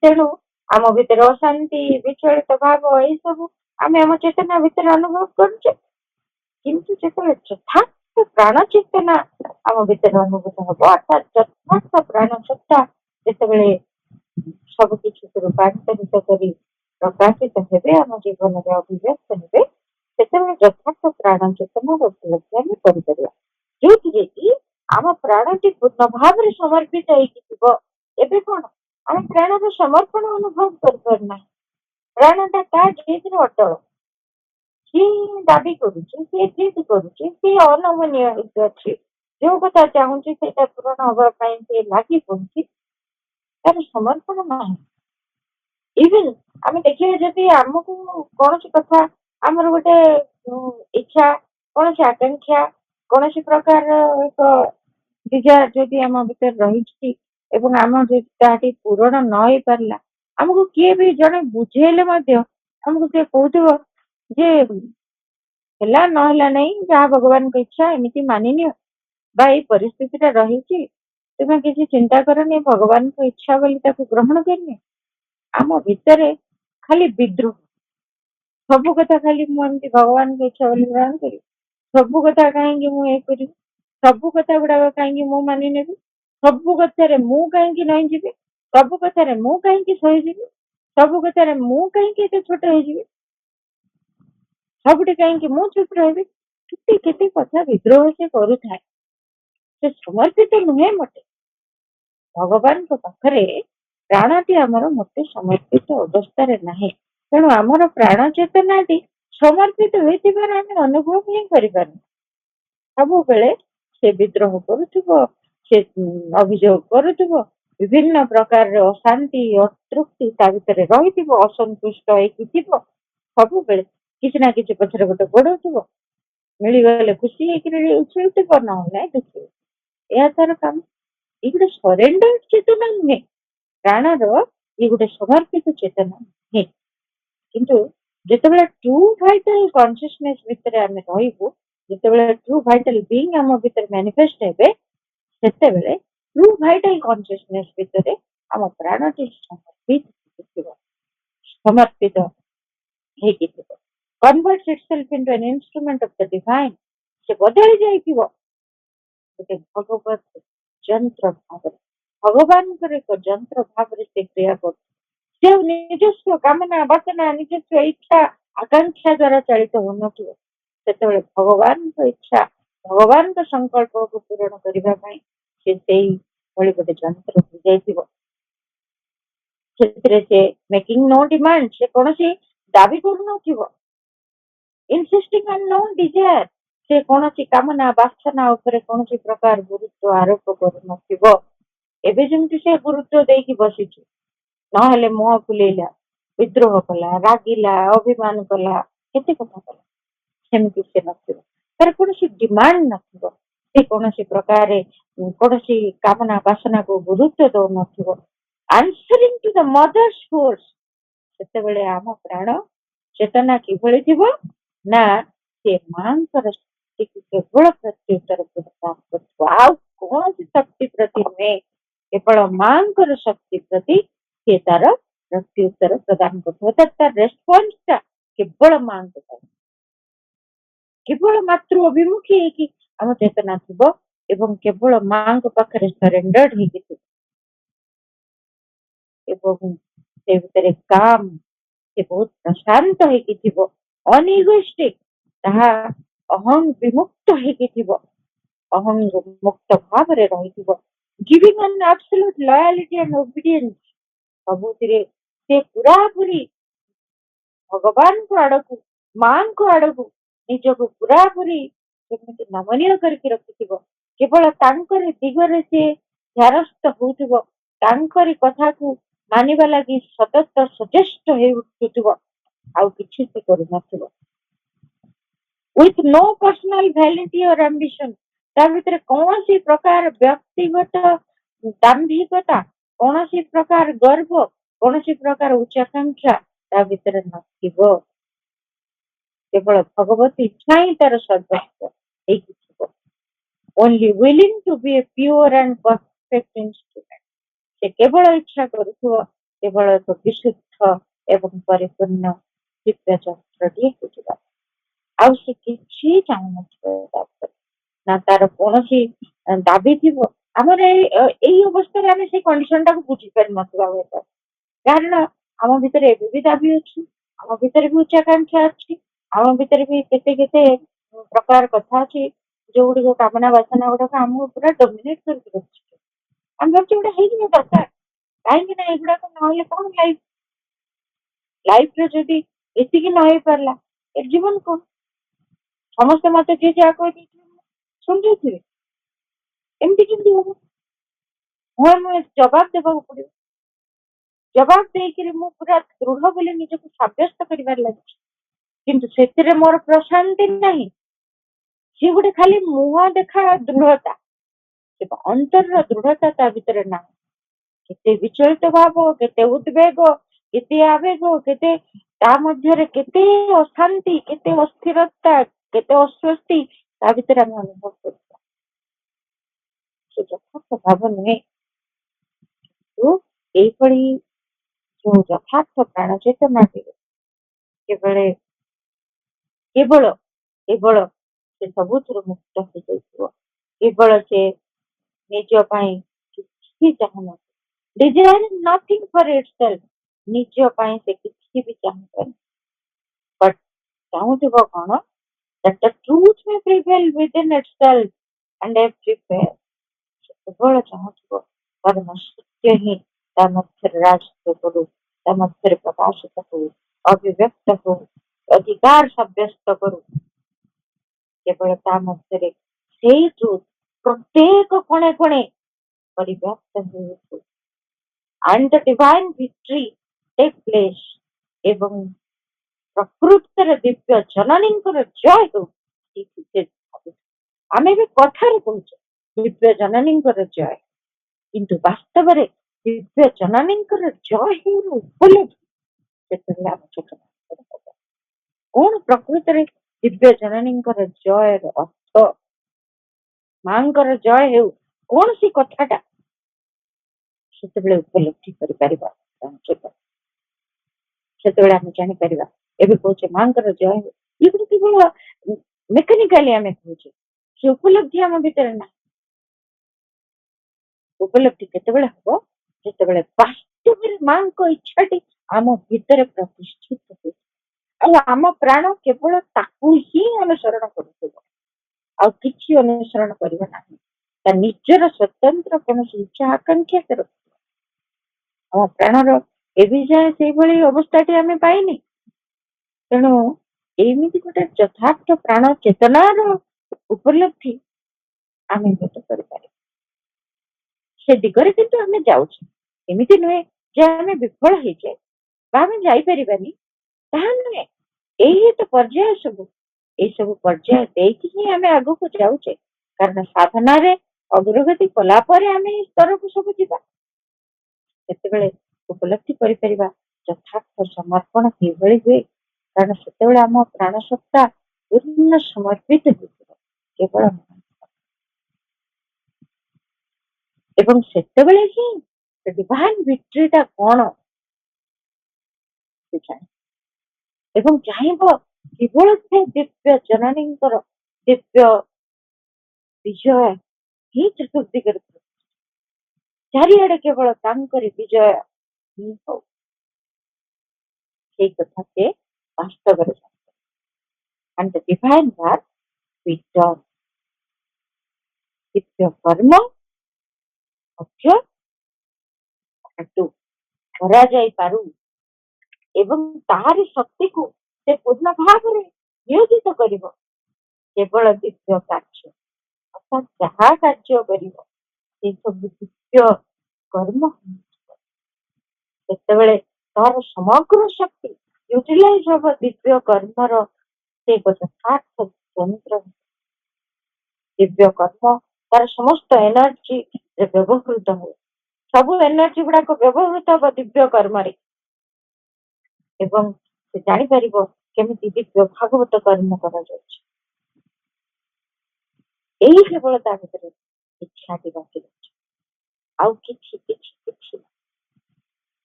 ତେଣୁ ଆମ ଭିତରେ ଅଶାନ୍ତି, ବିଚଳିତ ଭାବ ଏଇସବୁ ଆମେ ଆମ ଚେତନା ଭିତରେ ଅନୁଭବ କରୁଛେ। କିନ୍ତୁ ଯେତେବେଳେ ଯଥାର୍ଥ ପ୍ରାଣ ଚେତନା ଆମ ଭିତରେ ଅନୁଭୂତ ହବ, ଅର୍ଥାତ୍ ଯଥାର୍ଥ ପ୍ରାଣ ସତ୍ତା ଯେତେବେଳେ ସବୁ କିଛି ରୂପାନ୍ତରିତ କରି ପ୍ରକାଶିତ ହେବେ, ଆମ ଜୀବନରେ ଅଭିବ୍ୟକ୍ତ ହେବେ, ସେତେବେଳେ ଯଥାର୍ଥ ପ୍ରାଣ ଚେତନାର ଉପଲବ୍ଧି ଆମେ କରିପାରିବା, ଯୋଉଥିରେ କି ଆମ ପ୍ରାଣଟି ପୂର୍ଣ୍ଣ ଭାବରେ ସମର୍ପିତ ହେଇକି ଥିବ। ଏବେ କଣ ଆମେ ପ୍ରାଣର ସମର୍ପଣ ଅନୁଭବ କରିପାରୁନାହିଁ। ପ୍ରାଣଟା ତା ଜିଦରେ ଅଟଳ, ସିଏ ଦାବି କରୁଛି, ସିଏ ଜିଦ୍ କରୁଛି, ସିଏ ଅନମନୀୟ ହେଇକି ଅଛି, ଯୋଉ କଥା ଚାହୁଁଛି ସେଇଟା ପୂରଣ ହବା ପାଇଁ ସିଏ ଲାଗି ପଡୁଛି, ତାର ସମର୍ପଣ ନାହିଁ। ଇଭେନ୍ ଆମେ ଦେଖିବା ଯଦି ଆମକୁ କୌଣସି କଥା, ଆମର ଗୋଟେ ଇଚ୍ଛା, କୌଣସି ଆକାଂକ୍ଷା, କୌଣସି ପ୍ରକାର ଏକ ଡିଜାୟାର ଯଦି ଆମ ଭିତରେ ରହିଛି ଏବଂ ଆମ ଯଦି ତାହାଟି ପୂରଣ ନ ହେଇପାରିଲା, ଆମକୁ କିଏ ବି ଜଣେ ବୁଝେଇଲେ ମଧ୍ୟ ଆମକୁ କିଏ କହୁଥିବ ଯେ ହେଲା ନହେଲା ନାହିଁ, ଯାହା ଭଗବାନଙ୍କ ଇଚ୍ଛା, ଏମିତି ମାନିନିଅ, ବା ଏଇ ପରିସ୍ଥିତିଟା ରହିଛି, ତୁମେ କିଛି ଚିନ୍ତା କରନି, ଭଗବାନଙ୍କ ଇଚ୍ଛା ବୋଲି ତାକୁ ଗ୍ରହଣ କରିନି। ଆମ ଭିତରେ ଖାଲି ବିଦ୍ରୋହ, ସବୁ କଥା ଖାଲି ମୁଁ ଏମିତି ଭଗବାନଙ୍କ ଇଚ୍ଛା ବୋଲି ଗ୍ରହଣ କରିବି, ସବୁ କଥା କାହିଁକି ମୁଁ ଏ କରିବି, ସବୁ କଥା ଗୁଡାକ କାହିଁକି ମୁଁ ମାନି ନେବି, ସବୁ କଥାରେ ମୁଁ କାହିଁକି ନାହିଁ ଯିବି, ସବୁ କଥାରେ ମୁଁ କାହିଁକି ସହିଯିବି, ସବୁ କଥାରେ ମୁଁ କାହିଁକି ଏତେ ଛୋଟ ହେଇଯିବି, ସବୁଠି କାହିଁକି ମୁଁ ଚୁପ ରହିବି। କେତେ କେତେ କଥା ବିଦ୍ରୋହ ସେ କରୁଥାଏ। ସେ ସମର୍ପିତ ନୁହେଁ ମୋଟେ। ଭଗବାନଙ୍କ ପାଖରେ ପ୍ରାଣଟି ଆମର ମୋଟେ ସମର୍ପିତ ଅବସ୍ଥାରେ ନାହିଁ। ତେଣୁ ଆମର ପ୍ରାଣ ଚେତନାଟି ସମର୍ପିତ ହୋଇଥିବାର ଆମେ ଅନୁଭବ ହିଁ କରିପାରୁନୁ। ସବୁବେଳେ ସେ ବିଦ୍ରୋହ କରୁଥିବ, ସେ ଅଭିଯୋଗ କରୁଥିବ, ବିଭିନ୍ନ ପ୍ରକାରର ଅଶାନ୍ତି, ଅତୃପ୍ତି ତା ଭିତରେ ରହିଥିବ, ଅସନ୍ତୁଷ୍ଟ ହେଇକି ଥିବ, ସବୁବେଳେ କିଛି ନା କିଛି ପଛରେ ଗୋଟେ ଗୋଡଉଥିବ, ମିଳିଗଲେ ଖୁସି ହେଇକିରି ଉଛୁଳୁଥିବ, ନହେଲେ ନାହିଁ ଦୁଃଖୀ। ଏହା ତାର କାମ। ଏଇ ଗୋଟେ ସରେଣ୍ଡର ଚେତନା ନୁହେଁ ପ୍ରାଣର, ଇଏ ଗୋଟେ ସମର୍ପିତ ଚେତନା ନୁହେଁ। କିନ୍ତୁ ଯେତେବେଳେ ଟ୍ରୁ ଭାଇଟାଲ କନସିୟସନେସ ଭିତରେ ଆମେ ରହିବୁ, ଯେତେବେଳେ ଟ୍ରୁ ଭାଇଟାଲ ବିଇଂ ଆମ ଭିତରେ ମ୍ୟାନିଫେଷ୍ଟ ହେବେ, ସେତେବେଳେ ଟ୍ରୁ ଭାଇଟାଲ କନସିୟସନେସ୍ ଭିତରେ ଆମ ପ୍ରାଣଟି ସମର୍ପିତ ହେଇକି ଥିବ। କନଭର୍ଟସ୍ ଇଟସେଲ୍ଫ ଇନଟୁ ଆନ୍ ଇନଷ୍ଟ୍ରୁମେଣ୍ଟ ଅଫ ଦ ଡିଭାଇନ୍। ସେ ବଦଳି ଯାଇଥିବ ଗୋଟେ ଭଗବତ ଯନ୍ତ୍ର ଭାବରେ, ଭଗବାନଙ୍କର ଏକ ଯନ୍ତ୍ର ଭାବରେ ସେ କ୍ରିୟା କରୁଛି। ସେ ନିଜସ୍ୱ କାମନା ବାସନା ନିଜସ୍ୱ ଇଚ୍ଛା ଆକାଂକ୍ଷା ଦ୍ୱାରା ଚାଳିତ ହଉନଥିବ। ସେତେବେଳେ ଭଗବାନଙ୍କ ଇଚ୍ଛା ଭଗବାନଙ୍କ ସଂକଳ୍ପକୁ ପୂରଣ କରିବା ପାଇଁ ସେ ସେଇଭଳି ଗୋଟେ ଯନ୍ତ୍ର ହେଇଯାଇଥିବ। ସେଥିରେ ସେ ମେକିଂ ନୋ ଡିମାଣ୍ଡ, ସେ କୌଣସି ଦାବି କରୁନଥିବ। ଇନସିଷ୍ଟିଂ ଅନ୍ ନୋ ଡିଜାୟାର, ସେ କୌଣସି କାମନା ବାସନା ଉପରେ କୌଣସି ପ୍ରକାର ଗୁରୁତ୍ୱ ଆରୋପ କରୁନଥିବ। ଏବେ ଯେମିତି ସେ ଗୁରୁତ୍ୱ ଦେଇକି ବସିଛି, ନହେଲେ ମୁହଁ ଫୁଲେଇଲା, ବିଦ୍ରୋହ କଲା, ରାଗିଲା, ଅଭିମାନ କଲା, କେତେ କଥା କଲା, ସେମିତି ସେ ନଥିବ। ତାର କୌଣସି ଡିମାଣ୍ଡ ନଥିବ। ସେ କୌଣସି ପ୍ରକାରେ କୌଣସି କାମନା ବାସନାକୁ ଗୁରୁତ୍ୱ ଦଉନଥିବ। ଆନ୍ସରିଂ ଟୁ ଦ ମଦର୍ସ ଫୋର୍ସ, ସେତେବେଳେ ଆମ ପ୍ରାଣ ଚେତନା କିଭଳି ଥିବ ନା ସେ ମାଙ୍କର ଶକ୍ତିକୁ କେବଳ ପ୍ରତ୍ୟୁତ୍ତର ପ୍ରଦାନ କରୁଥିବ, ଆଉ କୌଣସି ଶକ୍ତି ପ୍ରତି ନୁହେଁ, କେବଳ ମାଙ୍କର ଶକ୍ତି ପ୍ରତି ସେ ତାର ପ୍ରତ୍ୟୁତ୍ତର ପ୍ରଦାନ କରୁଥିବ। ତାର ରେସ୍ପନ୍ସଟା କେବଳ ମାଙ୍କ ପାଇଁ, କେବଳ ମାତୃ ଅଭିମୁଖୀ ହେଇକି ଆମ ଚେତନା ଥିବ ଏବଂ କେବଳ ମାଙ୍କ ପାଖରେ ସରେଣ୍ଡର୍ଡ ହେଇକି ଥିବ। ଏବଂ ସେ ଭିତରେ କାମ, ସେ ବହୁତ ପ୍ରଶାନ୍ତ ହେଇକି ଥିବ, ଅନଇଗୋଇଷ୍ଟିକ, ତାହା ଅହଂ ବିମୁକ୍ତ ହେଇକି ଥିବ, ଅହଂ ମୁକ୍ତ ଭାବରେ ରହିଥିବ। ଗିଭିଂ ଅନ୍ ଆବସଲ୍ୟୁଟ ଲୟାଲିଟି ଆଣ୍ଡ ଓବିଡିଏନ୍ସ, ସବୁଥିରେ ସେ ପୁରାପୁରି ଭଗବାନଙ୍କ ଆଡକୁ ମାଙ୍କ ଆଡକୁ ନିଜକୁ ପୁରାପୁରି ଯେମିତି ନମନୀୟ କରିକି ରଖିଥିବ। କେବଳ ତାଙ୍କରି ଦିଗରେ ସେ ଧ୍ୟାନସ୍ଥ ହଉଥିବ, ତାଙ୍କରି କଥାକୁ ମାନିବା ଲାଗି ସତତ ସଚେଷ୍ଟ ହେଇ ଉଠୁଥିବ, ଆଉ କିଛି ସେ କରୁନଥିବ। With no personal validity or ambition, ତା ଭିତରେ କୌଣସି ପ୍ରକାର ବ୍ୟକ୍ତିଗତ ଦାମ୍ଭିକତା, କୌଣସି ପ୍ରକାର ଗର୍ବ, କୌଣସି ପ୍ରକାର ଉଚ୍ଚାକାଂକ୍ଷା ତା ଭିତରେ ନଥିବ। କେବଳ ଭଗବତୀ ଇଚ୍ଛା ହିଁ ତାର ସର୍ବସ୍ୱ ହେଇକି ଥିବ। Only willing to be a pure and perfect instrument, ସେ କେବଳ ଇଚ୍ଛା କରୁଥିବ କେବଳ ଏକ ବିଶୁଦ୍ଧ ଏବଂ ପରିପୂର୍ଣ୍ଣ ଦିବ୍ୟ ଯନ୍ତ୍ରଟିଏ ହେଇଯିବା, ଆଉ ସେ କିଛି ଚାହୁଁନଥିବ ତାପରେ, ନା ତାର କୌଣସି ଦାବି ଥିବ। ଆମର ଏଇ ଅବସ୍ଥାରେ ଆମେ ସେଇ କଣ୍ଡିସନ ଟାକୁ ବୁଝିପାରିନଥିବା ହୁଏତ, କାରଣ ଆମ ଭିତରେ ଏବେ ବି ଦାବି ଅଛି, ଆମ ଭିତରେ ବି ଉଚ୍ଚାକାଂକ୍ଷା ଅଛି, ଆମ ଭିତରେ ବି କେତେ କେତେ ପ୍ରକାର କଥା ଅଛି ଯୋଉଗୁଡିକ କାମନା ବାସନା ଗୁଡାକ ଆମକୁ ପୁରା ଡୋମିନେଟ କରିକି ରଖୁଛି। ଆମେ ଭାବୁଛୁ ଗୋଟେ ହେଇଯିବା ଦରକାର, କାହିଁକି ନା ଏଗୁଡାକ ନହେଲେ କଣ ଲାଇଫ, ଲାଇଫରେ ଯଦି ଏତିକି ନ ହେଇପାରିଲା ଏ ଜୀବନ କଣ? ସମସ୍ତେ ମତେ ଯିଏ ଯାହା କହିଦେଇଥିବେ ଶୁଣିଥିବେ, ଏମିତି କେମିତି ହବ? ମୁଁ ଜବାବ ଦେବାକୁ ପଡିବ। ଜବାବ ଦେଇକିରି ମୁଁ ପୁରା ଦୃଢ ବୋଲି ନିଜକୁ ସାବ୍ୟସ୍ତ କରିବାରେ ଲାଗିଛି, କିନ୍ତୁ ସେଥିରେ ମୋର ପ୍ରଶାନ୍ତି ନାହିଁ। ସିଏ ଗୋଟେ ଖାଲି ମୁହଁ ଦେଖା ଦୃଢତା, ଅନ୍ତରର ଦୃଢତା ତା ଭିତରେ ନାହିଁ। କେତେ ବିଚଳିତ ଭାବ, କେତେ ଉଦ୍ବେଗ, କେତେ ଆବେଗ, କେତେ ତା ମଧ୍ୟରେ କେତେ ଅଶାନ୍ତି, କେତେ ଅସ୍ଥିରତା, କେତେ ଅସ୍ୱସ୍ତି ତା ଭିତରେ ଆମେ ଅନୁଭବ କରୁଛୁ। ସେ ଯଥାର୍ଥ ଭାବ ନୁହେଁ। ଏଇଭଳି ଯୋଉ ଯଥାର୍ଥ ପ୍ରାଣ ଚେତନାଟିରେ କେବଳ କେବଳ କେବଳ ସେ ସବୁଥିରୁ ମୁକ୍ତ ହେଇଯାଇଥିବ, କେବଳ ସେ ନିଜ ପାଇଁ କିଛି ଚାହୁଁନଥିବ, desiring nothing for itself, ନିଜ ପାଇଁ ସେ କିଛି ବି ଚାହୁଁନି, ବଟ୍ ଚାହୁଁଥିବ କଣ, that the truth may prevail within itself and everywhere, ସେ କେବଳ ଚାହୁଁଥିବ ପରମ ସତ୍ୟ ହିଁ ତା ମଧ୍ୟରେ ରାଜତ୍ୱ କରୁ, ତା ମଧ୍ୟରେ ପ୍ରକାଶିତ ହଉ, ଅଭିବ୍ୟକ୍ତ ହଉ, ଅଧିକାର ସାବ୍ୟସ୍ତ କରୁ। କେବଳ ତା ମଧ୍ୟରେ ସେଇ ଟ୍ରୁଥ ପ୍ରତ୍ୟେକ କୋଣେ କୋଣେ ପରିବ୍ୟାପ୍ତ ହେଉଥିବ, and the divine victory take place, ଏବଂ ପ୍ରକୃତରେ ଦିବ୍ୟ ଜନନୀଙ୍କର ଜୟ ହଉ। ଆମେ ବି କଥାରେ କହୁଛେ ଦିବ୍ୟ ଜନନୀଙ୍କର ଜୟ, କିନ୍ତୁ ବାସ୍ତବରେ ଦିବ୍ୟ ଜନନୀଙ୍କର ଜୟ ହେଉର ଉପଲବ୍ଧି ସେତେବେଳେ ଆମ ଚେତନା ହବ। କଣ ପ୍ରକୃତରେ ଦିବ୍ୟ ଜନନୀଙ୍କର ଜୟର ଅର୍ଥ? ମାଙ୍କର ଜୟ ହେଉ, କୌଣସି କଥାଟା ସେତେବେଳେ ଉପଲବ୍ଧି କରିପାରିବା। ସେତେବେଳେ ଆମେ ଜାଣିପାରିବା ଏବେ କହୁଛେ ମାଙ୍କର ଜୟ ହଉ, ଇଏ ଗୋଟେ କେବଳ ମେକାନିକାଲି ଆମେ କହୁଛେ, ସେ ଉପଲବ୍ଧି ଆମ ଭିତରେ ନାହିଁ। ଉପଲବ୍ଧି କେତେବେଳେ ହବ ଯେତେବେଳେ ବାସ୍ତବରେ ମାଙ୍କ ଇଚ୍ଛାଟି ଆମ ଭିତରେ ପ୍ରତିଷ୍ଠିତ ହୁଏ ଆଉ ଆମ ପ୍ରାଣ କେବଳ ତାକୁ ହିଁ ଅନୁସରଣ କରୁଥିବ, ଆଉ କିଛି ଅନୁସରଣ କରିବ ନାହିଁ। ତା ନିଜର ସ୍ୱତନ୍ତ୍ର କୌଣସି ଇଚ୍ଛା ଆକାଂକ୍ଷା ରଖିବ। ଆମ ପ୍ରାଣର ଏବେ ଯାଏ ସେଇଭଳି ଅବସ୍ଥାଟି ଆମେ ପାଇନି। ତେଣୁ ଏମିତି ଗୋଟେ ଯଥାର୍ଥ ପ୍ରାଣ ଚେତନାର ଉପଲବ୍ଧି ଆମେ ହୁଏତ କରିପାରିବା। ସେ ଦିଗରେ କିନ୍ତୁ ଆମେ ଯାଉଛେ, ଏମିତି ନୁହେଁ ଯେ ଆମେ ବିଫଳ ହେଇଯାଏ ବା ଆମେ ଯାଇପାରିବାନି, ତାହା ନୁହେଁ। ଏଇ ତ ପର୍ଯ୍ୟାୟ ସବୁ, ଏଇ ସବୁ ପର୍ଯ୍ୟାୟ ଦେଇକି ହିଁ ଆମେ ଆଗକୁ ଯାଉଛେ, କାରଣ ସାଧନାରେ ଅଗ୍ରଗତି କଲା ପରେ ଆମେ ଏଇ ସ୍ତରକୁ ସବୁ ଯିବା। ସେତେବେଳେ ଉପଲବ୍ଧି କରିପାରିବା ଯଥାର୍ଥ ସମର୍ପଣ କିଭଳି ହୁଏ, କାରଣ ସେତେବେଳେ ଆମ ପ୍ରାଣ ସତ୍ତା ପୂର୍ଣ୍ଣ ସମର୍ପିତ ହୋଇଥିବ କେବଳ, ଏବଂ ସେତେବେଳେ ହିଁ ଡିଭାଇନ ଭିକ୍ଟୋରୀଟା କଣ ସେ ଜାଣେ ଏବଂ ଚାହିଁବ କେବଳ ସେ ଦିବ୍ୟ ଜନନୀଙ୍କର ଦିବ୍ୟ ବିଜୟ ହିଁ ଚତୁର୍ଦିଗରେ, ଚାରିଆଡେ କେବଳ ତାଙ୍କରି ବିଜୟ ହିଁ ହଉ, ସେଇ କଥା ସେ ବାସ୍ତବରେ ଜାଣେ। And the divine work we done, ଦିବ୍ୟ କର୍ମ ମଧ୍ୟ କରାଯାଇପାରୁ ଏବଂ ତାହାରି ଶକ୍ତିକୁ ସେ ପୂର୍ଣ୍ଣ ଭାବରେ ନିୟୋଜିତ କରିବ କେବଳ ଦିବ୍ୟ କାର୍ଯ୍ୟ, ଅର୍ଥାତ୍ ଯାହା କାର୍ଯ୍ୟ କରିବ ସେ ସବୁ ଦିବ୍ୟ କର୍ମ। ସେତେବେଳେ ତାର ସମଗ୍ର ଶକ୍ତି ୟୁଟିଲାଇଜ ହବ ଦିବ୍ୟ କର୍ମର, ସେ ଏକ ଯଥାର୍ଥ ଯନ୍ତ୍ର। ଦିବ୍ୟ କର୍ମ ତାର ସମସ୍ତ ଏନର୍ଜିରେ ବ୍ୟବହୃତ ହୁଏ, ସବୁ ଏନର୍ଜି ଗୁଡାକ ବ୍ୟବହୃତ ହବ ଦିବ୍ୟ କର୍ମରେ ଏବଂ ସେ ଜାଣିପାରିବ କେମିତି ଦିବ୍ୟ ଭାଗବତ କର୍ମ କରାଯାଉଛି। ଏଇ କେବଳ ତା ଭିତରେ ଇଚ୍ଛାଟି ବାକି ରହୁଛି, ଆଉ କିଛି କିଛି କିଛି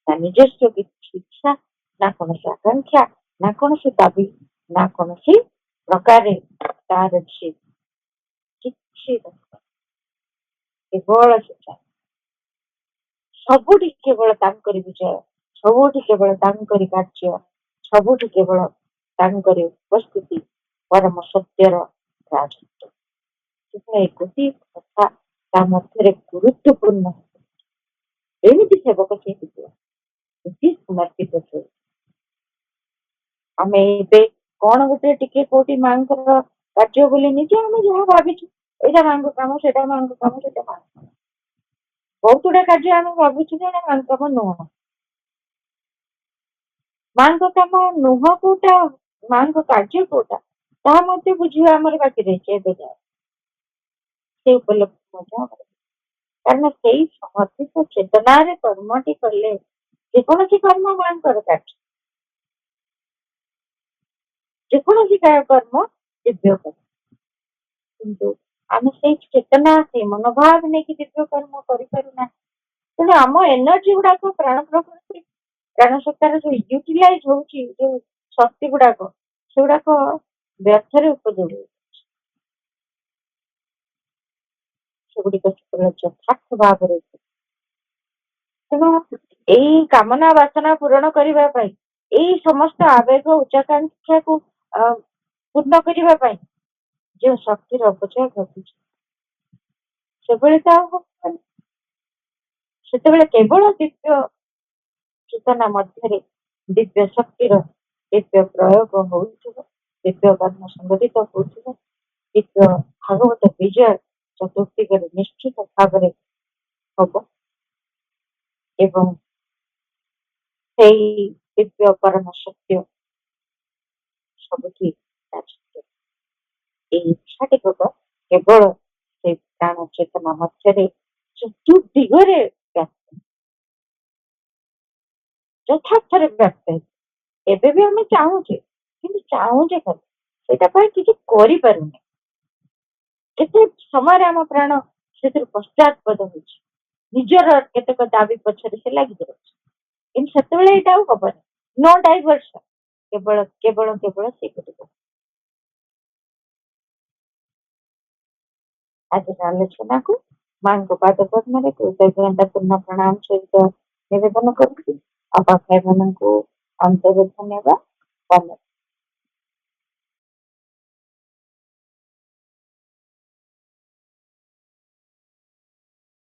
ନା ନିଜସ୍ୱ କିଛି ଇଚ୍ଛା, ନା କୌଣସି ଆକାଂକ୍ଷା, ନା କୌଣସି ଦାବି, ନା କୌଣସି ପ୍ରକାରେ ତାର ଅଛି କିଛି କେବଳ ସେ ସବୁଠି କେବଳ ତାଙ୍କରି ବିଜୟ, ସବୁଠି କେବଳ ତାଙ୍କରି କାର୍ଯ୍ୟ, ସବୁଠି କେବଳ ତାଙ୍କରି ଉପସ୍ଥିତି ପରମ ସତ୍ୟର ରାଜତ୍ୱ। ସେଥିପାଇଁ ଗୋଟିଏ କଥା ତା ମଧ୍ୟରେ ଗୁରୁତ୍ୱପୂର୍ଣ୍ଣ, ଏମିତି ସେବକ ସେ ହେଇଥିବ ଏଠି ସମର୍ପିତ ହୁଏ। ଆମେ ଏବେ କଣ ଗୋଟେ ଟିକେ କୋଉଠି ମାଙ୍କର କାର୍ଯ୍ୟ ବୋଲି ନିଜେ ଆମେ ଯାହା ଭାବିଛୁ, ଏଇଟା ମାଙ୍କ କାମ, ସେଇଟା ମାଙ୍କ କାମ, ସେଇଟା ମାଙ୍କ କାମ, ବହୁତ ଗୁଡା କାର୍ଯ୍ୟ ଆମେ ଭାବୁଛୁ ଯେ ମାଙ୍କ କାମ ନୁହଁ। ମାଙ୍କ କାମ ନୁହଁ କୋଉଟା, ମାଙ୍କ କାର୍ଯ୍ୟ କୋଉଟା, ତାହା ମଧ୍ୟ ବୁଝିବା ଆମର ବାକି ରହିଛି ଏବେ ଯାଏ। ସେ ଉପଲବ୍ଧି ମଧ୍ୟ ଆମର, କାରଣ ସେଇ ସମର୍ପିତ ଚେତନାରେ କର୍ମଟି କଲେ ଯେକୌଣସି କର୍ମ ମାଙ୍କର କାର୍ଯ୍ୟ, ଯେକୌଣସି କର୍ମ ଦିବ୍ୟ କର୍ମ, କିନ୍ତୁ ଆମେ ସେଇ ଚେତନା ସେଇ ମନୋଭାବ ନେଇକି ଦିବ୍ୟ କର୍ମ କରିପାରୁନା। ତେଣୁ ଆମ ଏନର୍ଜି ଗୁଡାକ ପ୍ରାଣ ପ୍ରକୃତି ପ୍ରାଣ ସତ୍ତାର ଯୋଉ ୟୁଟିଲାଇଜ ହଉଛି ଯୋଉ ଶକ୍ତି ଗୁଡାକ, ସେଗୁଡାକ ବ୍ୟର୍ଥରେ ଉପଯୋଗୀ, ସେଗୁଡିକ ସେତେବେଳେ ଯଥାର୍ଥ ଭାବରେ। ତେଣୁ ଏଇ କାମନା ବାସନା ପୂରଣ କରିବା ପାଇଁ, ଏଇ ସମସ୍ତ ଆବେଗ ଉଚ୍ଚାକାଂକ୍ଷାକୁ ପୂର୍ଣ୍ଣ କରିବା ପାଇଁ ଯେଉଁ ଶକ୍ତିର ଅପଚୟ ଘଟୁଛି, ସେଭଳି ତ ଆଉ ହବନି। ସେତେବେଳେ କେବଳ ଦିବ୍ୟ ଚେତନା ମଧ୍ୟରେ ଦିବ୍ୟ ଶକ୍ତିର ଦିବ୍ୟ ପ୍ରୟୋଗ ହଉଥିବ, ଦିବ୍ୟ କର୍ମ ସଂଗଠିତ ହଉଥିବ, ଦିବ୍ୟ ଭାଗବତ ବିଜୟ ଚତୁର୍ଦିଗରେ ନିଶ୍ଚିତ ଭାବରେ ହବ ଏବଂ ସେଇ ଦିବ୍ୟ ପରମ ସତ୍ୟ ସବୁଠି ଏଇ ଇଚ୍ଛାଟି ହବ କେବଳ ସେଇ ପ୍ରାଣ ଚେତନା ମଧ୍ୟରେ ଚତୁର୍ଦିଗରେ ବ୍ୟାପ୍ତ, ଯଥାର୍ଥରେ ବ୍ୟାପ୍ତ। ଏବେ ବି ଆମେ ଚାହୁଁଛେ, କିନ୍ତୁ ଚାହୁଁଛେ ସେଇଟା ପାଇଁ କିଛି କରିପାରୁନି। କେତେ ସମୟରେ ଆମ ପ୍ରାଣ ସେଥିରୁ ପଶ୍ଚାତପଦ ହଉଛି, ନିଜର କେତେକ ଦାବି ପଛରେ ସେ ଲାଗି ଯାଉଛି। କିନ୍ତୁ ସେତେବେଳେ ଏଇଟା ଆଉ ହବନି, ନୋ ଡାଇଭର୍ସନ, କେବଳ କେବଳ କେବଳ ସେ କରିବ। ଆଜିର ଆଲୋଚନାକୁ ମାଙ୍କ ପାଦ ପଦ୍ମରେ କୃତଜ୍ଞତା ପୂର୍ଣ୍ଣ ପ୍ରଣାମ ସହିତ ନିବେଦନ କରୁଛି। ଆଉ ଭାଇମାନଙ୍କୁ ଅନ୍ତର ଧନ୍ୟବାଦ।